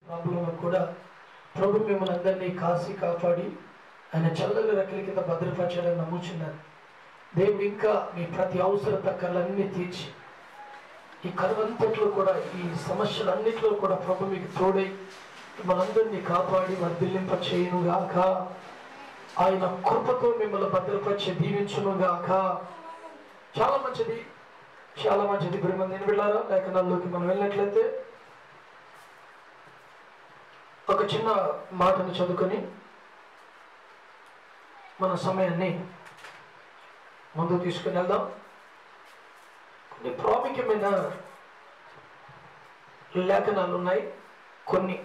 Problem కూడా ప్రభు మిమ్మల్ని అందరినీ కాసి కాపాడి ఆయన చల్లని రెక్కల కింద భద్రపరచాలని నమ్ముచున్నాను. దేవుడు ఇంకా మీ ప్రతి అవసరత కళ్ళన్నీ తీర్చి ఈ కరువంతట్లో కూడా ఈ సమస్యలన్నింటిలో కూడా ప్రభు మీకు తోడై మనందరినీ కాపాడి వర్ధిల్లింప చేయునుగాక. ఆయన కృపతో మిమ్మల్ని భద్రపరిచి దీవించునుగాక. చాలా మంచిది, చాలా మంచిది. ఇప్పుడు మంది వెళ్ళారా లేఖనాల్లోకి మనం వెళ్ళినట్లయితే ఒక చిన్న మాటను చదువుకొని మన సమయాన్ని ముందుకు తీసుకుని వెళ్దాం. కొన్ని ప్రాముఖ్యమైన లేఖనాలు ఉన్నాయి. కొన్ని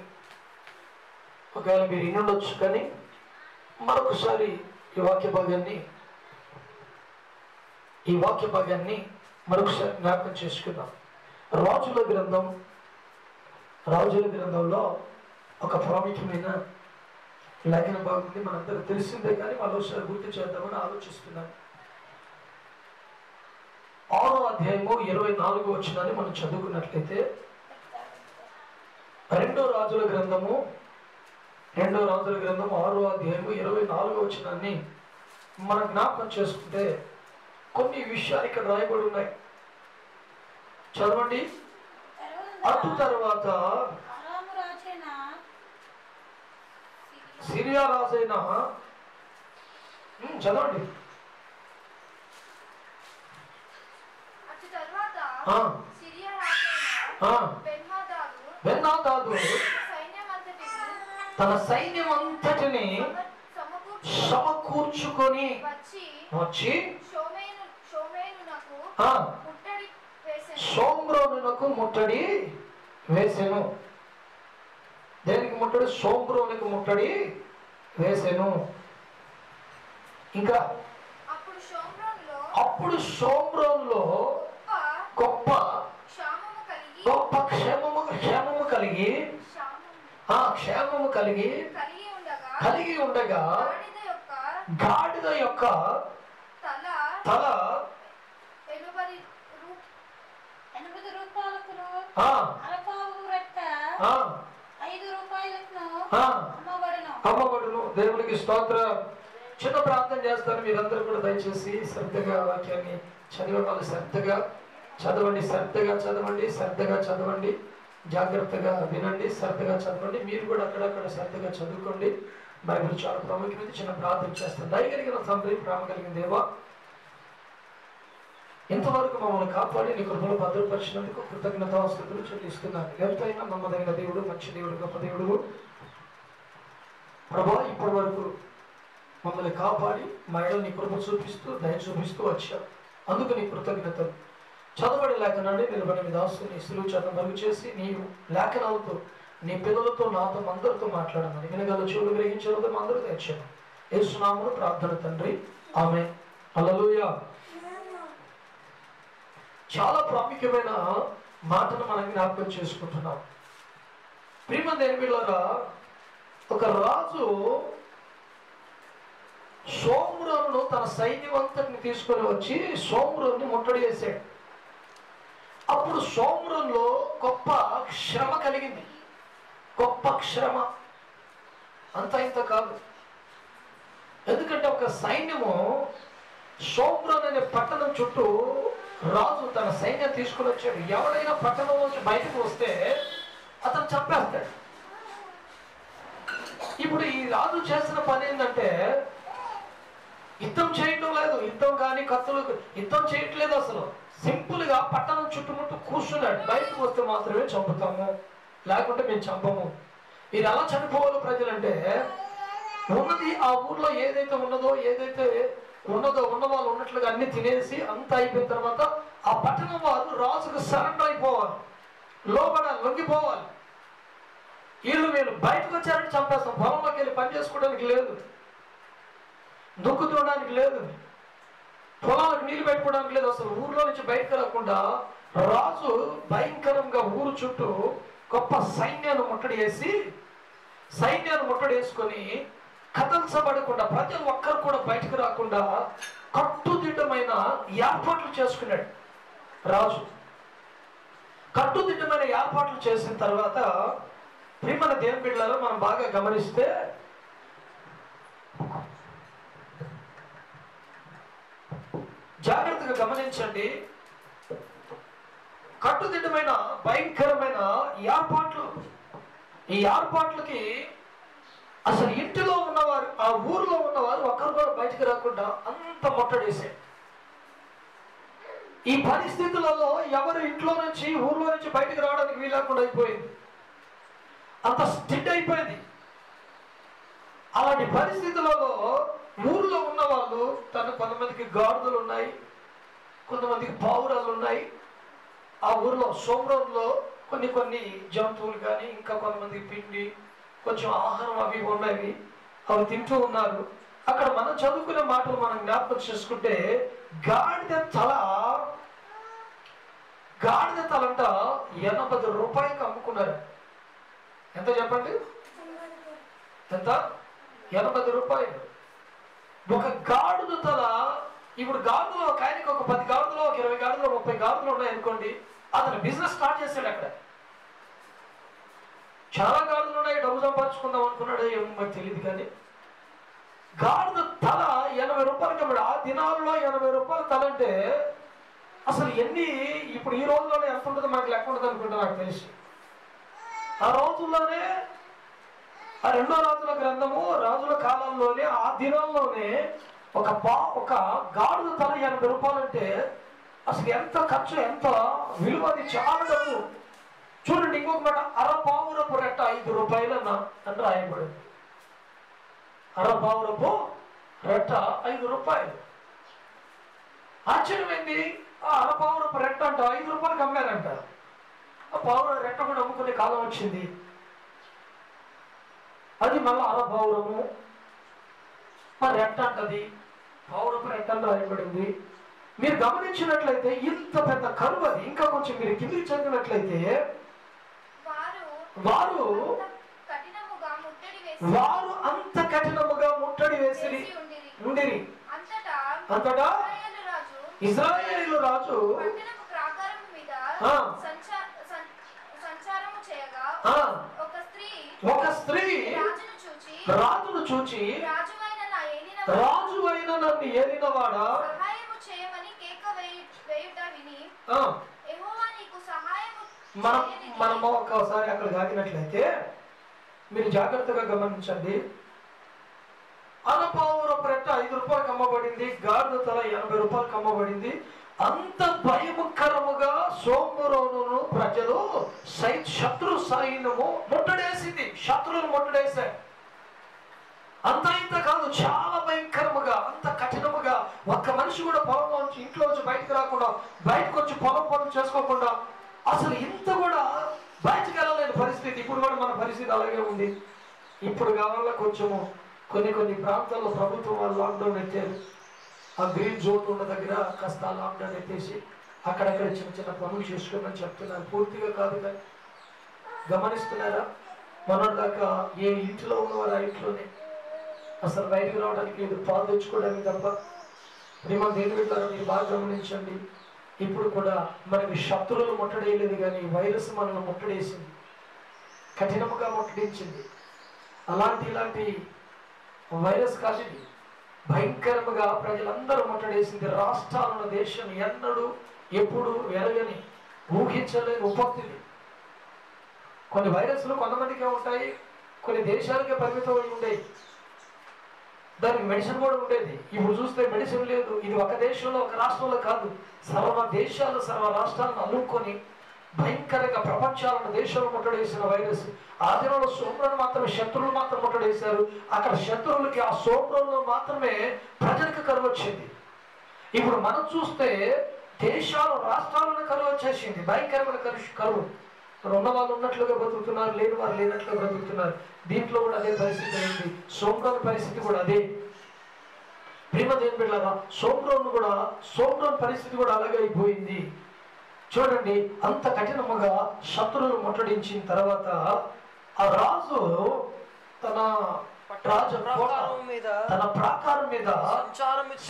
ఒకవేళ మీరు వినుండొచ్చు, కానీ మరొకసారి ఈ వాక్య భాగాన్ని మరొకసారి జ్ఞాపకం చేసుకుందాం. రాజుల గ్రంథంలో ఒక ప్రాముఖ్యమైన లేఖన భాగం మనందరూ తెలిసిందే, కానీ మరోసారి గుర్తు చేద్దామని ఆలోచిస్తున్నాను. 6వ అధ్యాయము 24వ వచనాన్ని మనం చదువుకున్నట్లయితే, 2వ రాజుల గ్రంథము 6వ అధ్యాయము 24వ వచనాన్ని మనం జ్ఞాపకం చేసుకుంటే కొన్ని విషయాలు ఇక్కడ రాయబడి ఉన్నాయి. చదవండి. అటు తర్వాత సిరియా రాజైన చదవండి. బెన్హదదు తన సైన్యం అంతటిని సమకూర్చుకొని వచ్చి షోమ్రోనునకు ముట్టడి వేసెను. దేనికి ముట్టడి? షోమ్రోనుకు ముట్టడి వేసెను. ఇంకా అప్పుడు షోమ్రోన్లో గొప్ప క్షేమము కలిగి ఉండగా గాడిద యొక్క తల 8 రూపాయలకు అమ్మబడును. దేవునికి స్తోత్రం. చిన్న ప్రార్థన చేస్తాను. మీరందరూ కూడా దయచేసి శ్రద్ధగా వాక్యాన్ని చదివే వాళ్ళు శ్రద్ధగా చదవండి, జాగ్రత్తగా వినండి, శ్రద్ధగా చదవండి. మీరు కూడా అక్కడక్కడ శ్రద్ధగా చదువుకోండి. బైబిల్ చాలా ప్రాముఖ్యమైన. చిన్న ప్రార్థన చేస్తాను. దయగలిగిన తండ్రి, ప్రేమ కలిగిన దేవా, ఇంతవరకు మమ్మల్ని కాపాడి నీ కృపలో భద్రపరిచినందుకు కృతజ్ఞతాస్తుతులు చెల్లిస్తున్నాను. ఎంతైనా నమ్మదగిన దేవుడు, మంచి దేవుడు, గొప్ప దేవుడు ప్రభా, ఇప్పటి వరకు మమ్మల్ని కాపాడి మా ఎడల నీ కృప చూపిస్తూ దయ చూపిస్తూ వచ్చావు. అందుకు నీ కృతజ్ఞతలు. చదవడి లేఖనాన్ని నిలబడి మీ దాసుని సులువు చేత మరుగు చేసి నీ లేఖనాలతో నీ పిల్లలతో నాతో అందరితో మాట్లాడమని వినగల చెవులు గ్రహించడంతో అందరూ తెచ్చాను. యేసు నామమున ప్రార్థన తండ్రి, ఆమేన్. హల్లెలూయా. చాలా ప్రాముఖ్యమైన మాటను మనం జ్ఞాపకం చేసుకుంటున్నాం. ప్రియమైన దేవుని బిడ్డలారా, ఒక రాజు షోమ్రోనును తన సైన్యవంతుని తీసుకొని వచ్చి షోమ్రోన్ని ముట్టడి చేశాడు. అప్పుడు షోమ్రోన్లో గొప్ప శ్రమ కలిగింది. గొప్ప శ్రమ, అంత ఇంత కాదు. ఎందుకంటే ఒక సైన్యము షోమ్రోన్ అనే పట్టణం చుట్టూ రాజు తన సైన్యం తీసుకుని వచ్చాడు. ఎవడైనా పట్టణం నుంచి బయటకు వస్తే అతను చంపేస్తాడు. ఇప్పుడు ఈ రాజు చేసిన పని ఏంటంటే యుద్ధం చేయడం లేదు. యుద్ధం కానీ కత్తులు యుద్ధం చేయట్లేదు. అసలు సింపుల్ గా పట్టణం చుట్టుముట్టు కూర్చున్నాడు. బయటకు వస్తే మాత్రమే చంపుతాము, లేకుంటే మేము చంపము. మీరు ఎలా చనిపోవాలి ప్రజలంటే, ఉన్నది ఆ ఊర్లో ఏదైతే ఉన్నదో ఉన్న వాళ్ళు ఉన్నట్లుగా అన్ని తినేసి అంత అయిపోయిన తర్వాత ఆ పట్టణం వారు రాజుకు సరెండర్ అయిపోవాలి, లొంగిపోవాలి. వీళ్ళు బయటకు వచ్చారని చంపేస్తాం. పొలంలోకి వెళ్ళి పని చేసుకోవడానికి లేదు, దుక్కు తోడడానికి లేదు, పొలాలకు నీళ్లు పెట్టుకోవడానికి లేదు. అసలు ఊర్లో నుంచి బయటకు రాకుండా రాజు భయంకరంగా ఊరు చుట్టూ గొప్ప సైన్యాన్ని ముట్టడేసుకొని కదల్చబడకుండా ప్రతి ఒక్కరు కూడా బయటకు రాకుండా కట్టుదిట్టమైన ఏర్పాట్లు చేసుకున్నాడు రాజు. కట్టుదిట్టమైన ఏర్పాట్లు చేసిన తర్వాత ప్రియమైన దేవుని బిడ్డలారా, మనం బాగా గమనిస్తే జాగ్రత్తగా గమనించండి. కట్టుదిట్టమైన భయంకరమైన ఏర్పాట్లు. ఈ ఏర్పాట్లకి అసలు ఇంటిలో ఉన్నవారు, ఆ ఊరిలో ఉన్నవారు ఒక్కరు కూడా బయటికి రాకుండా అంత ముట్టడేశారు. ఈ పరిస్థితులలో ఎవరు ఇంట్లో నుంచి ఊర్లో నుంచి బయటికి రావడానికి వీలేకుండా అయిపోయింది. అంత స్టిడ్ అయిపోయింది. అలాంటి పరిస్థితులలో ఊర్లో ఉన్న వాళ్ళు కొంతమందికి గాడిదలు ఉన్నాయి, కొంతమందికి పావురాలు ఉన్నాయి. ఆ ఊర్లో సోమరంలో కొన్ని జంతువులు కానీ, ఇంకా కొంతమందికి పిండి, కొంచెం ఆహారం అవి ఉన్నవి, అవి తింటూ ఉన్నారు. అక్కడ మనం చదువుకునే మాటలు మనం జ్ఞాపకం చేసుకుంటే గాడిద తలంట 80 రూపాయలకి అమ్ముకున్నారు. ఎంత చెప్పండి? ఎంత? 80 రూపాయలు. ఒక గాడిద తల. ఇప్పుడు గాడిదలో ఒక ఆయనకి ఒక 10 గాడిదలో, ఒక 20 గాడిదలో, 30 గాడిదలు ఉన్నాయనుకోండి, అతను బిజినెస్ స్టార్ట్ చేశాడు. అక్కడ చాలా గాడిదలు ఉన్నాయి, డబ్బు సంపాదించుకుందాం అనుకున్నాడు, ఏమో మరి తెలియదు. కానీ గాడిద తల 80 రూపాయలకి అమ్మాడు. ఆ దినాల్లో 80 రూపాయల తల అంటే అసలు ఎన్ని, ఇప్పుడు ఈ రోజుల్లోనే ఎంత ఉంటుందో మనకు లెక్క ఉంటుంది అనుకుంటా నాకు తెలిసి. ఆ రోజుల్లోనే, ఆ 2వ రాజుల గ్రంథము, రాజుల కాలంలోనే, ఆ దినాల్లోనే ఒక గాడిద తల 80 రూపాయలు అంటే అసలు ఎంత ఖర్చు, ఎంత విలువ, అది చాలా డబ్బు. చూడండి, ఇంకొక మాట, అరపావురపు రెట్ట 5 రూపాయలు అని రాయబడింది. అరపావురపు రెట్ట 5 రూపాయలు. ఆశ్చర్యమైంది. ఆ అరపావురపు రెట్ట అంట 5 రూపాయలకి అమ్మారంట. ఆ పావుర రెట్ట కూడా అమ్ముకునే కాలం వచ్చింది. అది మళ్ళీ అరపావురము, మరి రెట్ట అంటది, పావురపు రెట్ట అని రాయబడింది. మీరు గమనించినట్లయితే ఇంత పెద్ద కరువు అది. ఇంకా కొంచెం మీరు కిందికి చదివినట్లయితే వారు అంత కఠినముగా ముట్టడి వేసి ఉండిరి. అంతటా ఇశ్రాయేలు రాజు ఒక స్త్రీ రాజును చూచి, రాజు అయిన నన్ను ఏలినవాడా, మనము ఒకసారి అక్కడ ఆగినట్లయితే మీరు జాగ్రత్తగా గమనించండి. అరపావురపు రెట్ట 5 రూపాయలకు అమ్మబడింది, గాడిద తల 80 రూపాయలకు అమ్మబడింది. అంత భయంకరముగా సోమరోను ప్రజలు శత్రు సైన్యము ముట్టడేసింది. శత్రువులు ముట్టడేశారు. అంత ఇంత కాదు, చాలా భయంకరముగా, అంత కఠినముగా. ఒక్క మనిషి కూడా పొలంలోంచి, ఇంట్లోంచి బయటకు రాకుండా, బయటకు వచ్చి పొలం చేసుకోకుండా, అసలు ఇంత కూడా బయటకు వెళ్ళలేని పరిస్థితి. ఇప్పుడు కూడా మన పరిస్థితి అలాగే ఉంది. ఇప్పుడు కావాలా కొంచెము కొన్ని ప్రాంతాల్లో ప్రభుత్వం వాళ్ళు లాక్డౌన్ ఎత్తారు. ఆ గ్రీన్ జోన్ ఉన్న దగ్గర కాస్త లాక్డౌన్ ఎత్తేసి అక్కడక్కడ చిన్న పనులు చేసుకోమని చెప్తున్నారు. పూర్తిగా కాదు, కానీ గమనిస్తున్నారా? మొన్నటిదాకా ఏ ఇంట్లో ఉన్నవారు ఆ ఇంట్లోనే, అసలు బయటకు రావడానికి లేదు, పాలు తెచ్చుకోవడానికి తప్ప. ప్రేమ దేని పెట్టారో మీరు బాగా గమనించండి. ఇప్పుడు కూడా మనకి శత్రువులు ముట్టడేయలేదు, కానీ వైరస్ మనల్ని ముట్టడేసింది, కఠినముగా ముట్టడించింది. ఇలాంటి వైరస్ కాదు ఇది. భయంకరముగా ప్రజలందరూ ముట్టడేసింది. రాష్ట్రాలను, దేశం ఎన్నడూ ఎప్పుడు ఎరగని, ఊహించలేని ఉపత్తిది. కొన్ని వైరస్లు కొంతమందికే ఉంటాయి, కొన్ని దేశాలకే పరిమితం అయి ఉండేవి. దానికి మెడిసిన్ కూడా ఉండేది. ఇప్పుడు చూస్తే మెడిసిన్ లేదు. ఇది ఒక దేశంలో, ఒక రాష్ట్రంలో కాదు, సర్వ దేశాలు, సర్వ రాష్ట్రాలను అల్లుకొని భయంకరంగా ప్రపంచాలను, దేశాలు ముట్టడేసిన వైరస్. ఆ దినంలో సోమరులు మాత్రమే, శత్రువులు మాత్రం ముట్టడేశారు. అక్కడ శత్రువులకి, ఆ సోమరుల్లో మాత్రమే ప్రజలకు కరువు వచ్చింది. ఇప్పుడు మనం చూస్తే దేశాలు, రాష్ట్రాలను కరువు వచ్చేసింది. భయంకరమైన కరువు. ఉన్న వాళ్ళు ఉన్నట్లుగా బ్రతుకుతున్నారు, లేని వారు లేనట్లుగా బ్రతుకుతున్నారు. దీంట్లో కూడా అదే పరిస్థితి అయింది. సోమరోని పరిస్థితి కూడా అదే. ప్రేమ దేని బిడ్డలారా, సోమరోని పరిస్థితి కూడా అలాగే అయిపోయింది. చూడండి, అంత కఠినముగా శత్రువులు ముట్టడించిన తర్వాత ఆ రాజు తన ప్రాకారం మీద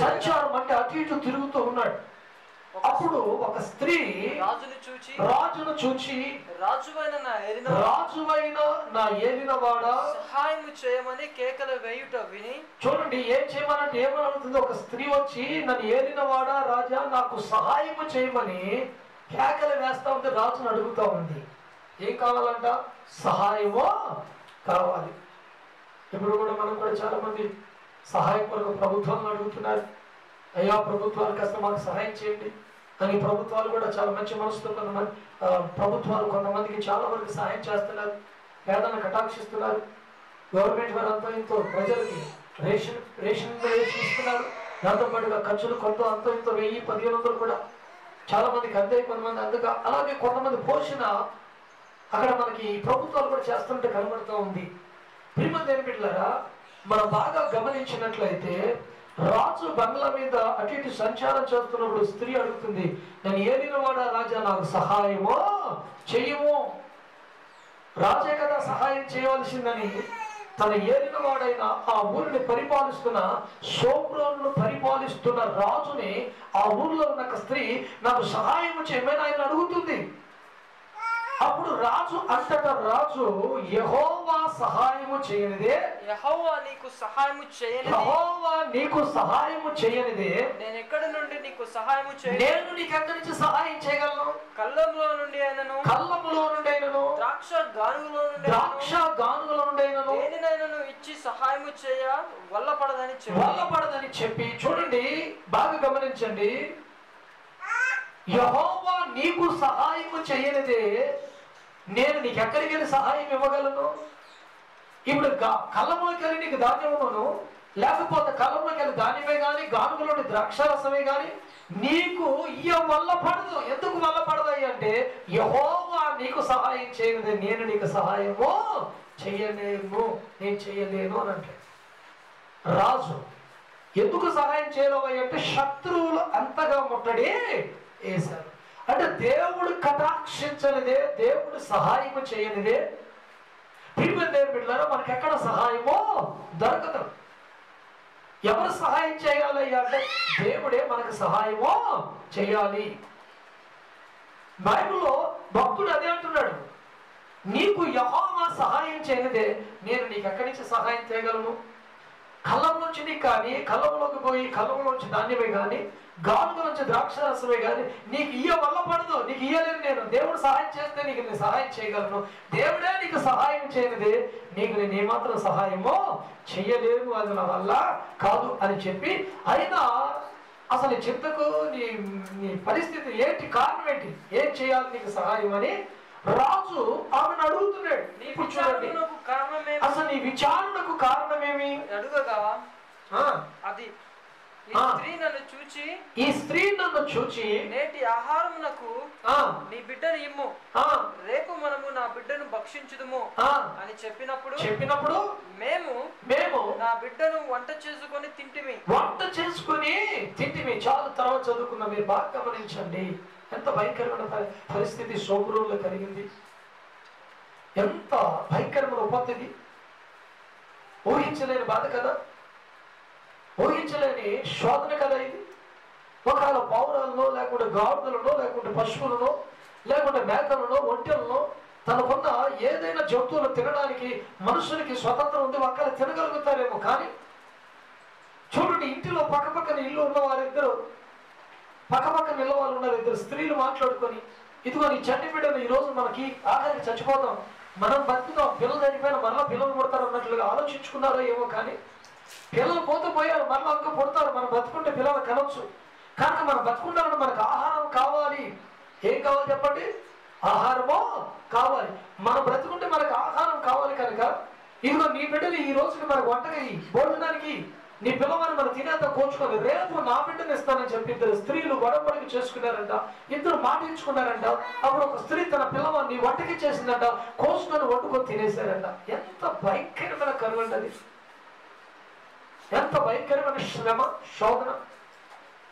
సంచారం అంటే అటు ఇటు తిరుగుతూ ఉన్నాడు. అప్పుడు ఒక స్త్రీ రాజును చూచి రాజువైన నా ఏలినవాడా సహాయము చేయమని కేకలు వేయుట విని, చూడండి ఏం చేయమనంటే ఏమని అడుగుతుంది. ఒక స్త్రీ వచ్చి నన్ను ఏలినవాడా రాజా నాకు సహాయము చేయమని కేకలు వేస్తా ఉంది, రాజును అడుగుతా ఉంది. ఏం కావాలంట? సహాయమో కావాలి. ఇప్పుడు కూడా మనం కూడా చాలా మంది సహాయం కొరకు ప్రభుత్వాలను అడుగుతున్నారు. అయ్యా ప్రభుత్వాలు కాస్త మాకు సహాయం చేయండి అని. ప్రభుత్వాలు కూడా చాలా మంచి మనసుతో కొంతమంది ప్రభుత్వాలు కొంతమందికి చాలా వరకు సహాయం చేస్తున్నారు, పేదలను కటాక్షిస్తున్నారు. గవర్నమెంట్ వారు అంతో ఇంతో ప్రజలకి రేషన్ ఇస్తున్నారు. దాంతో పాటుగా ఖర్చులు కొంత అంతో ఇంతో 1000-1500 కూడా చాలా మందికి అందే, కొంతమంది అందుగా. అలాగే కొంతమంది పోషణ అక్కడ మనకి ప్రభుత్వాలు కూడా చేస్తుంటే కనబడుతూ ఉంది. ప్రియమైన బిడ్డలారా, మనం బాగా గమనించినట్లయితే రాజు బంగ్లా మీద అటు ఇటు సంచారం చేస్తున్నప్పుడు స్త్రీ అడుగుతుంది, నేను ఏలినవాడా రాజా నాకు సహాయమో చెయ్యము. రాజే కదా సహాయం చేయవలసిందని తన ఏలినవాడైన ఆ ఊరిని పరిపాలిస్తున్న సోమ్రోను పరిపాలిస్తున్న రాజుని, ఆ ఊరిలో ఉన్న స్త్రీ నాకు సహాయం చేయమని ఆయన అడుగుతుంది. అప్పుడు రాజు అంతటా రాజు యెహోవా సహాయము చేయనిదే, యెహోవా నీకు సహాయము చేయనిదే, యెహోవా నీకు సహాయము చేయనిదే, నేను ఎక్కడి నుండి నీకు సహాయము చేయను, నేను నీకు ఎక్కడి నుంచి సహాయం చేయగలను? కళ్ళంలో నుండి అయినను, కళ్ళములో నుండి అయినను, ద్రాక్ష గానుగులో నుండి అయినను దేనినైనను ఇచ్చి సహాయము చేయ వల్లపడదని చెప్పి చూడండి, బాగా గమనించండి. యెహోవా నీకు సహాయము చేయనిదే నేను నీకు ఎక్కడికి వెళ్ళి సహాయం ఇవ్వగలను? ఇప్పుడు కళ్ళంలోకి వెళ్ళి నీకు ధాన్యమును, లేకపోతే కళ్ళంలోకి వెళ్ళి ధాన్యమే కానీ గానుగులోని ద్రాక్షారసమే కానీ నీకు ఇయ్య వల్ల పడదు. ఎందుకు వల్ల పడదాయి అంటే యెహోవా నీకు సహాయం చేయనిదే నేను నీకు సహాయము చెయ్యలేను, నేను చెయ్యలేను అని అంటే. రాజు ఎందుకు సహాయం చేయలేవయ్య అంటే శత్రువులు అంతగా ముట్టడి వేశారు. అంటే దేవుడు కటాక్షించనిదే, దేవుడు సహాయము చేయనిదే. ప్రియమైన దేవుని బిడ్డలారా, మనకి ఎక్కడ సహాయమో దొరకదు. ఎవరు సహాయం చేయాలి అంటే దేవుడే మనకు సహాయమో చేయాలి. బైబిల్లో భక్తుడు అదే అంటున్నాడు, నీకు యెహోవా సహాయం చేయనిదే నేను నీకు ఎక్కడి నుంచి సహాయం చేయగలను? కళ్ళంలోంచి నీకు కానీ, కళ్ళంలోకి పోయి కళ్ళంలోంచి ధాన్యమే కానీ గానుగ నుంచి ద్రాక్షరసమే కానీ నీకు ఇయ్య వల్ల పడదు, నీకు ఇయ్యలేను నేను. దేవుడు సహాయం చేస్తే నీకు నేను సహాయం చేయగలను. దేవుడే నీకు సహాయం చేయనిదే నీకు నేను ఏమాత్రం సహాయమో చెయ్యలేను, అది నా వల్ల కాదు అని చెప్పి, అయినా అసలు చింతకు నీ పరిస్థితి ఏంటి, కారణం ఏంటి, ఏం చేయాలి నీకు సహాయం అని రాజు ఆమెను అడుగుతున్నాడు. ఇప్పుడు చూడండి, అసలు నీ విచారణకు కారణమేమి అడుగగా అది ఈ స్త్రీ నన్ను చూచి నేటి ఆహారమునకు నీ బిడ్డను ఇమ్ము, రేపు మనము నా బిడ్డను భక్షించుదుము అని చెప్పినప్పుడు మేము నా బిడ్డను వంట చేసుకొని తింటిమి. చాలు, తర్వాత చదువుకున్న మీరు బాగా గమనించండి. ఎంత భయంకరమైన పరిస్థితి సోమరులో కలిగింది, ఎంత భయంకరమైన ఉపత్తి, ఊహించలేని బాధ కదా, ఊహించలేని శోధన కదా ఇది. ఒకవేళ పౌరాలను లేకుంటే గాడిదలను లేకుంటే పశువులను లేకుంటే మేకలను ఒంటెలను తనకున్న ఏదైనా జంతువులు తినడానికి మనుషులకి స్వతంత్రం ఉంది, ఒక్కరు తినగలుగుతారేమో. కానీ చూడండి, ఇంటిలో పక్కపక్కన ఇల్లు ఉన్న వారిద్దరు, పక్కపక్కన ఇళ్ళ వాళ్ళు ఉన్నారు, ఇద్దరు స్త్రీలు మాట్లాడుకొని, ఇదిగో నీ చంటి బిడ్డను ఈరోజు మనకి ఆఖరికి చచ్చిపోతాం, మనం బతుకుతాం, పిల్లలు చనిపోయినా మరలా పిల్లలు పుడతారు అన్నట్లుగా ఆలోచించుకున్నారో ఏమో. కానీ పిల్లలు పోయారు, మరలా ఇంకా పుడతారు. మనం బతుకుంటే పిల్లలు కనొచ్చు, కనుక మనం బతుకుంటామని మనకు ఆహారం కావాలి. ఏం కావాలి చెప్పండి? ఆహారమో కావాలి. మనం బ్రతుకుంటే మనకు ఆహారం కావాలి. కనుక ఇదిగో నీ బిడ్డలు ఈ రోజుకి మనకు వంటకి భోజనానికి నీ పిల్లవారిని మనం తినేంత కోచుకొని రేపు నా బిడ్డను ఇస్తానని చెప్పి ఇద్దరు స్త్రీలు గొడవడికి చేసుకున్నారంట, ఇద్దరు మాటించుకున్నారంట. అప్పుడు ఒక స్త్రీ తన పిల్లవారిని వంటకి చేసిందంట, కోసుకొని వండుకొని తినేశారంట. ఎంత భయంకరమైన కరువు అది, ఎంత భయంకరమైన శ్రమ, శోధన,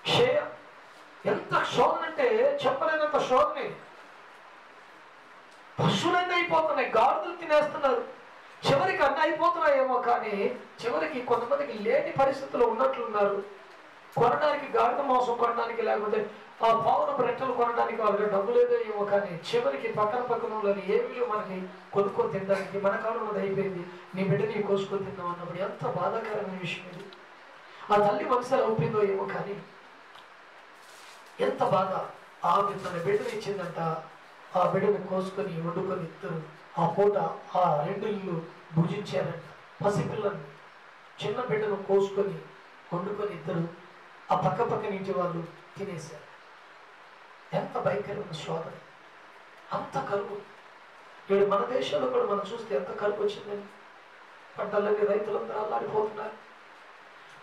క్షయ. ఎంత శోధన అంటే చెప్పలేనంత శోధన. పశువులన్నీ అయిపోతున్నాయి, గాడిదలు తినేస్తున్నారు, చివరికి అన్నీ అయిపోతున్నాయేమో. కానీ చివరికి కొంతమందికి లేని పరిస్థితుల్లో ఉన్నట్లున్నారు. కొనడానికి, గాడిద మాంసం కొనడానికి, లేకపోతే ఆ పావురపు రెట్టలు కొనడానికి వాళ్ళకి డబ్బు లేదో ఏమో, కానీ చివరికి పక్కన ఏమీ మనకి కొనుక్కొని తినడానికి మన కాలం ఉన్నది అయిపోయింది. నీ బిడ్డని కోసుకొని తిన్నాం అన్నప్పుడు ఎంత బాధాకరమైన విషయం ఇది. ఆ తల్లి మనసు ఎలా ఒప్పిందో ఏమో, కానీ ఎంత బాధ. ఆమె తన బిడ్డని ఇచ్చిందంట. ఆ బిడ్డను కోసుకొని వండుకొని ఇద్దరు ఆ పూట ఆ 2 ఇళ్ళు భుజించారంట. పసిపిల్లని చిన్న బిడ్డను కోసుకొని వండుకొని ఇద్దరు ఆ పక్క నీటి వాళ్ళు తినేశారు. ఎంత భయంకరమైన శోధన, అంత కరువు. ఇప్పుడు మన దేశంలో కూడా మనం చూస్తే ఎంత కరువు వచ్చిందని. పంటలన్నీ రైతులందరూ అల్లాడిపోతున్నారు.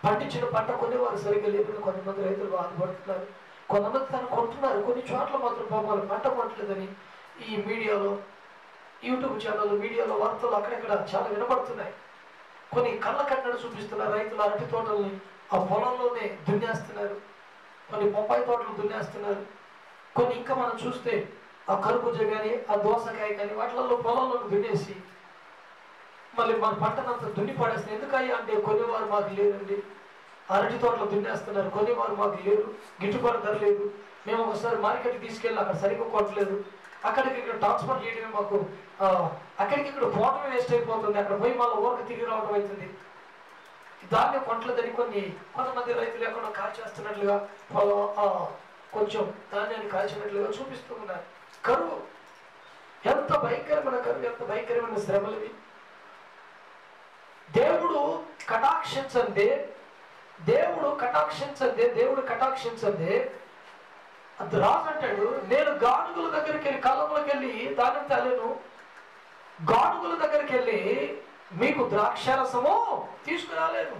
పండించిన పంట కొనేవారు సరిగ్గా లేదని కొంతమంది రైతులు బాధపడుతున్నారు. కొంతమంది తను కొంటున్నారు. కొన్ని చోట్ల మాత్రం పాపాలు పంట కొట్టలేదని ఈ మీడియాలో, యూట్యూబ్ ఛానల్, మీడియాలో వార్తలు అక్కడెక్కడ చాలా వినపడుతున్నాయి. కొన్ని కళ్ళ కట్టడం చూపిస్తున్నారు. రైతులు అరటి తోటల్ని ఆ పొలంలోనే దున్నేస్తున్నారు. కొన్ని బొప్పాయి తోటలు దున్నేస్తున్నారు. కొన్ని ఇంకా మనం చూస్తే ఆ కర్బూజ కానీ, ఆ దోసకాయ కానీ వాటిలలో పొలంలో దున్నేసి మళ్ళీ మన పంటనంతా దున్ని పడేస్తారు. ఎందుకయ్యా అంటే కొనేవారు మాకు లేరండి. అరటి తోటలు దున్నేస్తున్నారు, కొనేవారు మాకు లేరు, గిట్టుబాటు ధర లేదు. మేము ఒకసారి మార్కెట్కి తీసుకెళ్ళి అక్కడ సరిగ్గా కొట్టలేదు, అక్కడికి ఇక్కడ ట్రాన్స్పోర్ట్ చేయడమే మాకు అక్కడికి ఇక్కడ పోవటమే వేస్ట్ అయిపోతుంది. అక్కడ పోయి మళ్ళీ ఊరికి తిరిగి రావడం అవుతుంది. ధాన్యం కొట్టలేదని కొంతమంది రైతులు ఎక్కడో కాల్చేస్తున్నట్లుగా కొంచెం ధాన్యాన్ని కాల్చినట్లుగా చూపిస్తూ ఉన్నారు. కరువు ఎంత భయంకరమైన కరువు, ఎంత భయంకరమైన శ్రమలవి. దేవుడు కటాక్షించందే అది రాజు అంటాడు, నేను గానుగుల దగ్గరికి వెళ్ళి, కళ్ళంలోకి వెళ్ళి ధాన్యం తేలేను, గానుగుల దగ్గరికి వెళ్ళి మీకు ద్రాక్షారసము తీసుకురాలేను.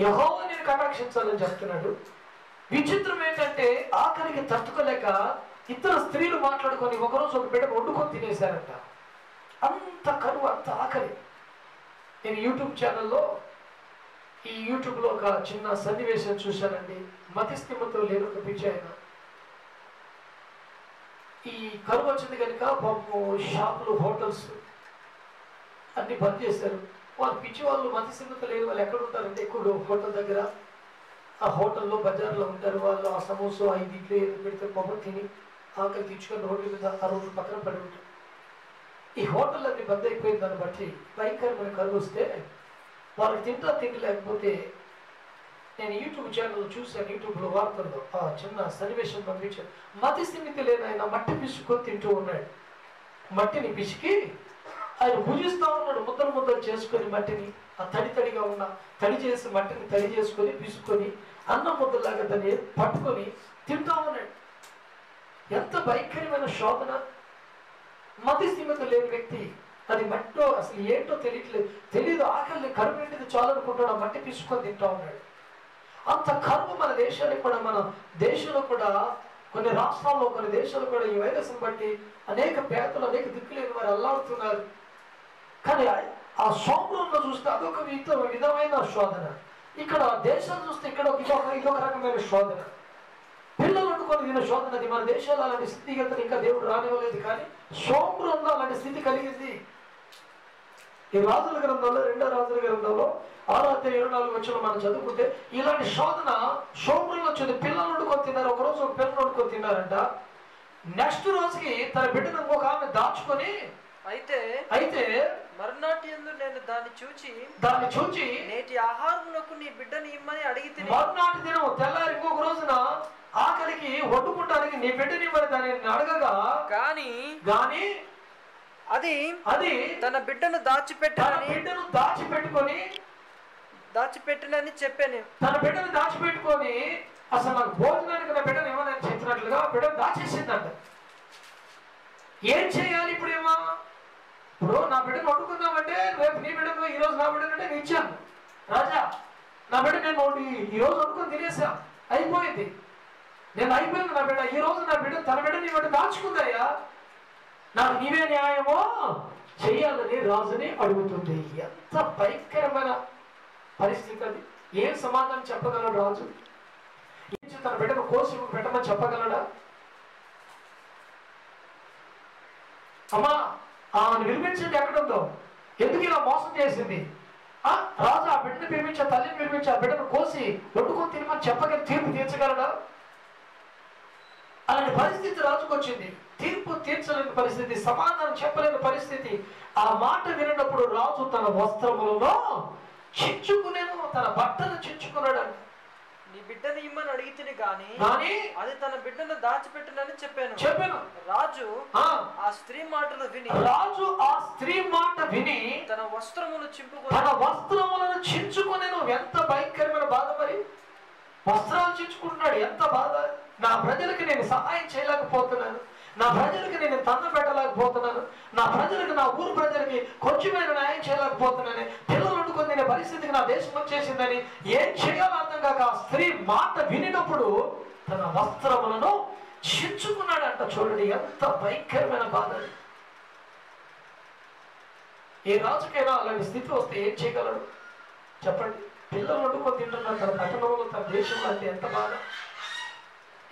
యెహోవా నేను కటాక్షించాలని చెప్తున్నాడు. విచిత్రం ఏంటంటే ఆఖరికి తట్టుకోలేక ఇద్దరు స్త్రీలు మాట్లాడుకొని ఒకరోజు ఒక బిడ్డ వండుకొని తినేశారంట. అంత కరువు, అంత ఆకలి. నేను యూట్యూబ్లో ఒక చిన్న సన్నివేశం చూశానండి. మతిస్థిమతో లేని ఒక పిచ్చి ఆయన. ఈ కరువు వచ్చింది కనుక పాపం షాపులు, హోటల్స్ అన్ని బంద్ చేశారు. వాళ్ళు పిచ్చి వాళ్ళు, మతిస్థిమత లేని వాళ్ళు ఎక్కడ ఉంటారంటే ఎక్కువ హోటల్ దగ్గర, ఆ హోటల్లో బజార్లో ఉంటారు. వాళ్ళు ఆ సమోసా 5 ఇడ్లీ ఏదో పెడితే మొబైల్ తిని ఆకలి తీర్చుకొని రోడ్ల మీద ఆ రోజు పక్కన పడి ఉంటారు. ఈ హోటల్ అన్ని బంద్ అయిపోయిన దాన్ని బట్టి భయంకరమైన కరువు వస్తే వాళ్ళకి తిండి లేకపోతే, నేను యూట్యూబ్ ఛానల్ చూశాను, యూట్యూబ్లో వార్తల్లో ఆ చిన్న సన్నివేశం పంపించాను. మతి స్థిమితి లేని ఆయన మట్టి పిసుకొని తింటూ ఉన్నాడు. మట్టిని పిసికి ఆయన భుజిస్తూ ఉన్నాడు. ముద్దలు చేసుకొని మట్టిని, ఆ తడిగా ఉన్న చేసి మట్టిని తడి చేసుకొని పిసుకొని అన్నం ముద్దలాగా దాన్ని పట్టుకొని తింటూ ఉన్నాడు. ఎంత భయంకరమైన శోధన. మతి స్థిమిత లేని వ్యక్తి అది మట్టిలో అసలు ఏంటో తెలియదు. ఆకలి కరువు ఏంటిది చాలనుకుంటాడు, ఆ మట్టి పిసుకొని తింటూ ఉన్నాడు. అంత కరువు మన దేశానికి కూడా, మన దేశంలో కూడా కొన్ని రాష్ట్రాల్లో, కొన్ని దేశాలు కూడా ఈ వైరస్ని బట్టి అనేక పేదలు, అనేక దిక్కులేని వారు అల్లాడుతున్నారు. కానీ ఆ సోమరంలో చూస్తే అదొక విధమైన శోధన. ఇక్కడ దేశాలు చూస్తే ఇక్కడ ఇదొక రకమైన శోధన. పిల్లలు వండుకొని తిన్న శోధన. అది మన దేశాల్లో అలాంటి స్థితిగతులు ఇంకా దేవుడు రానివ్వలేదు. కానీ సోమరంలో అలాంటి స్థితి కలిగింది. ఈ రాజుల గ్రంథంలో, 2వ రాజుల గ్రంథంలో 6:24 మనం చదువుకుంటే ఇలాంటి శోధన సోమరంలో వచ్చింది. పిల్లలు వండుకొని తిన్నారు. ఒకరోజు ఒక పిల్లలు వండుకొని తిన్నారంట. నెక్స్ట్ రోజుకి తన బిడ్డను ఒక ఆమె దాచుకొని, అయితే మర్నాటి యందు నేను దాన్ని చూచి నేటి ఆహారమునకు నీ బిడ్డని ఇమ్మని అడిగితే, మర్నాటి దినం తెల్లారి ఇంకొక రోజున ఆకలికి వండుకుంటానికి నీ బిడ్డని ఇమ్మని దాన్ని అడగగా, గాని అది తన బిడ్డను దాచిపెట్టునని చెప్పాను. తన బిడ్డను దాచిపెట్టుకొని అసలు నాకు భోజనానికి నా బిడ్డను ఇవ్వనని చెప్పినట్లుగా బిడ్డను దాచేసిందంట. ఏం చేయాలి ఇప్పుడు? ఇప్పుడు నా బిడ్డను వండుకుందామంటే రేపు నీ బిడ్డను, ఈరోజు నా బిడ్డనంటే నేను ఇచ్చాను. రాజా నా బిడ్డ నేను ఈరోజు వండుకొని తినేసా, అయిపోయింది, నేను అయిపోయింది నా బిడ్డ. ఈ రోజు నా బిడ్డ తన బిడ్డని బిడ్డ దాచుకుందయ్యా, నాకు నీవే న్యాయమో చెయ్యాలని రాజుని అడుగుతుంది. ఎంత భయంకరమైన పరిస్థితి అది. ఏం సమాధానం చెప్పగలడు రాజు? తన బిడ్డను కోసి పెట్టమని చెప్పగలడా? అమ్మా ఆమెను వినిపించండి, ఎక్కడుందో, ఎందుకు ఇలా మోసం చేసింది రాజు ఆ బిడ్డను పిలిపించి తల్లిని పిలిపించి ఆ బిడ్డను కోసి వండుకొని తినమని చెప్పగలి తీర్పు తీర్చగలడా? అలాంటి పరిస్థితి రాజుకు వచ్చింది. తీర్పు తీర్చలేని పరిస్థితి, సమాధానం చెప్పలేని పరిస్థితి. ఆ మాట విన్నప్పుడు రాజు తన వస్త్రములలో చించుకునేను, తన బట్టలు చించుకున్నాడు. నీ బిడ్డని ఇమ్మని అడిగితే గాని అది తన బిడ్డను దాచిపెట్టనని చెప్పాను. రాజు ఆ స్త్రీ మాటలు విని తన వస్త్రములను చించుకునేను. ఎంత భయంకరమైన బాధ! మరి వస్త్రాలు చించుకుంటున్నాడు. ఎంత బాధ! నా ప్రజలకు నేను సహాయం చేయలేకపోతున్నాను, నా ప్రజలకు నేను తన్న పెట్టలేకపోతున్నాను, నా ప్రజలకు, నా ఊరు ప్రజలకి కొంచెమైనా న్యాయం చేయలేకపోతున్నాను, పిల్లలు వండుకొని తినే పరిస్థితికి నా దేశం వచ్చేసిందని ఏం చేయాలో అర్థం కాక ఆ స్త్రీ మాట వినినప్పుడు తన వస్త్రములను చించుకున్నాడంట. చూడండి ఎంత భయంకరమైన బాధ! ఏ రాజుకైనా అలాంటి స్థితి వస్తే ఏం చేయగలడు చెప్పండి? పిల్లలు వండుకొని తింటున్నారు తన పట్టణంలో, తన దేశంలో. అంటే ఎంత బాధ,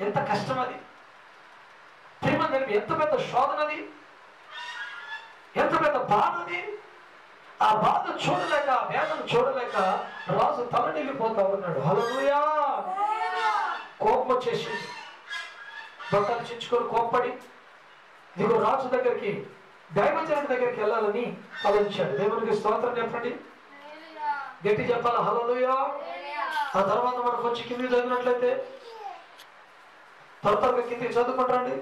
ఎంత కష్టం అది! ఎంత పెద్ద శోధనది, ఎంత పెద్ద బాధది! ఆ బాధ చూడలేక, ఆ వేదన చూడలేక రాజు తలనిల్లిపోతా ఉన్నాడు. హల్లెలూయా! కోపం వచ్చేసింది. బట్టలు చించుకొని కోప్పడి ఇదిగో రాజు దగ్గరికి, దైవజనుడి దగ్గరికి వెళ్ళాలని ఆలోచించాడు. దేవునికి స్తోత్రం చెప్పండి, గట్టి చెప్పాలి. హల్లెలూయా! ఆ తర్వాత మనం కొంచెం కిందికి చదివినట్లయితే, త్వరగా కిందికి చదువుకుంటారండి.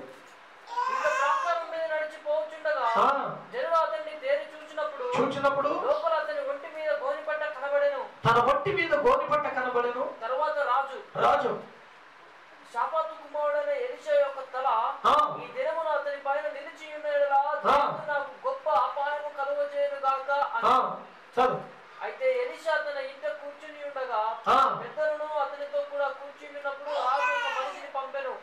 చూచినప్పుడు తన ఒంటి మీద గోనిపట్ట కనబడెను. తర్వాత రాజు షాపాతు కుమారుడైన ఎలీషా యొక్క తల ఈ దినమున అతని పైన నిలిచి ఉన్నాడులా, నాకు గొప్ప అపాయము కలుగజేయును గాక అని. అయితే ఎలీషా తన ఇంట కూర్చుని ఉండగా పెద్దలను అతనితో కూడా కూర్చున్నప్పుడు రాజు ఒక మనిషిని పంపెను.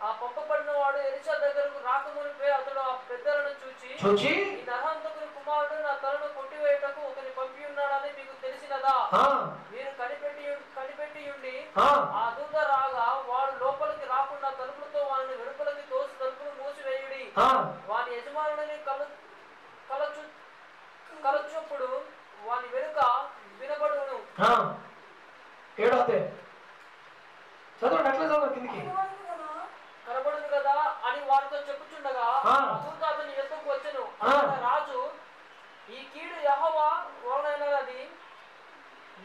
ఆ పంపబడిన వాడు ఎలీషా దగ్గరకు రాకమునిపే అతడు ఆ పెద్దలను చూచి ఈ నరహంతకుని కుమారుడు నా తలను కొట్టివేయటకు ఒకని పంపి ఉన్నాడని మీకు తెలిసినదా? మీరు కనిపెట్టి ఉండి ఆ దూత రాగా వాడు లోపలికి రాకుండా తలుపులతో వాడిని వెలుపలికి తోసి తలుపులు మూసివేయుడి. వాని యజమానుడిని కలచొప్పుడు వాని వెనుక వినబడును. కనబడును కదా అని వారితో చెప్పుచుండగా దూత అతని ఎద్దుకు వచ్చెను. రాజు ఈ కీడు యెహోవా వలనైనది,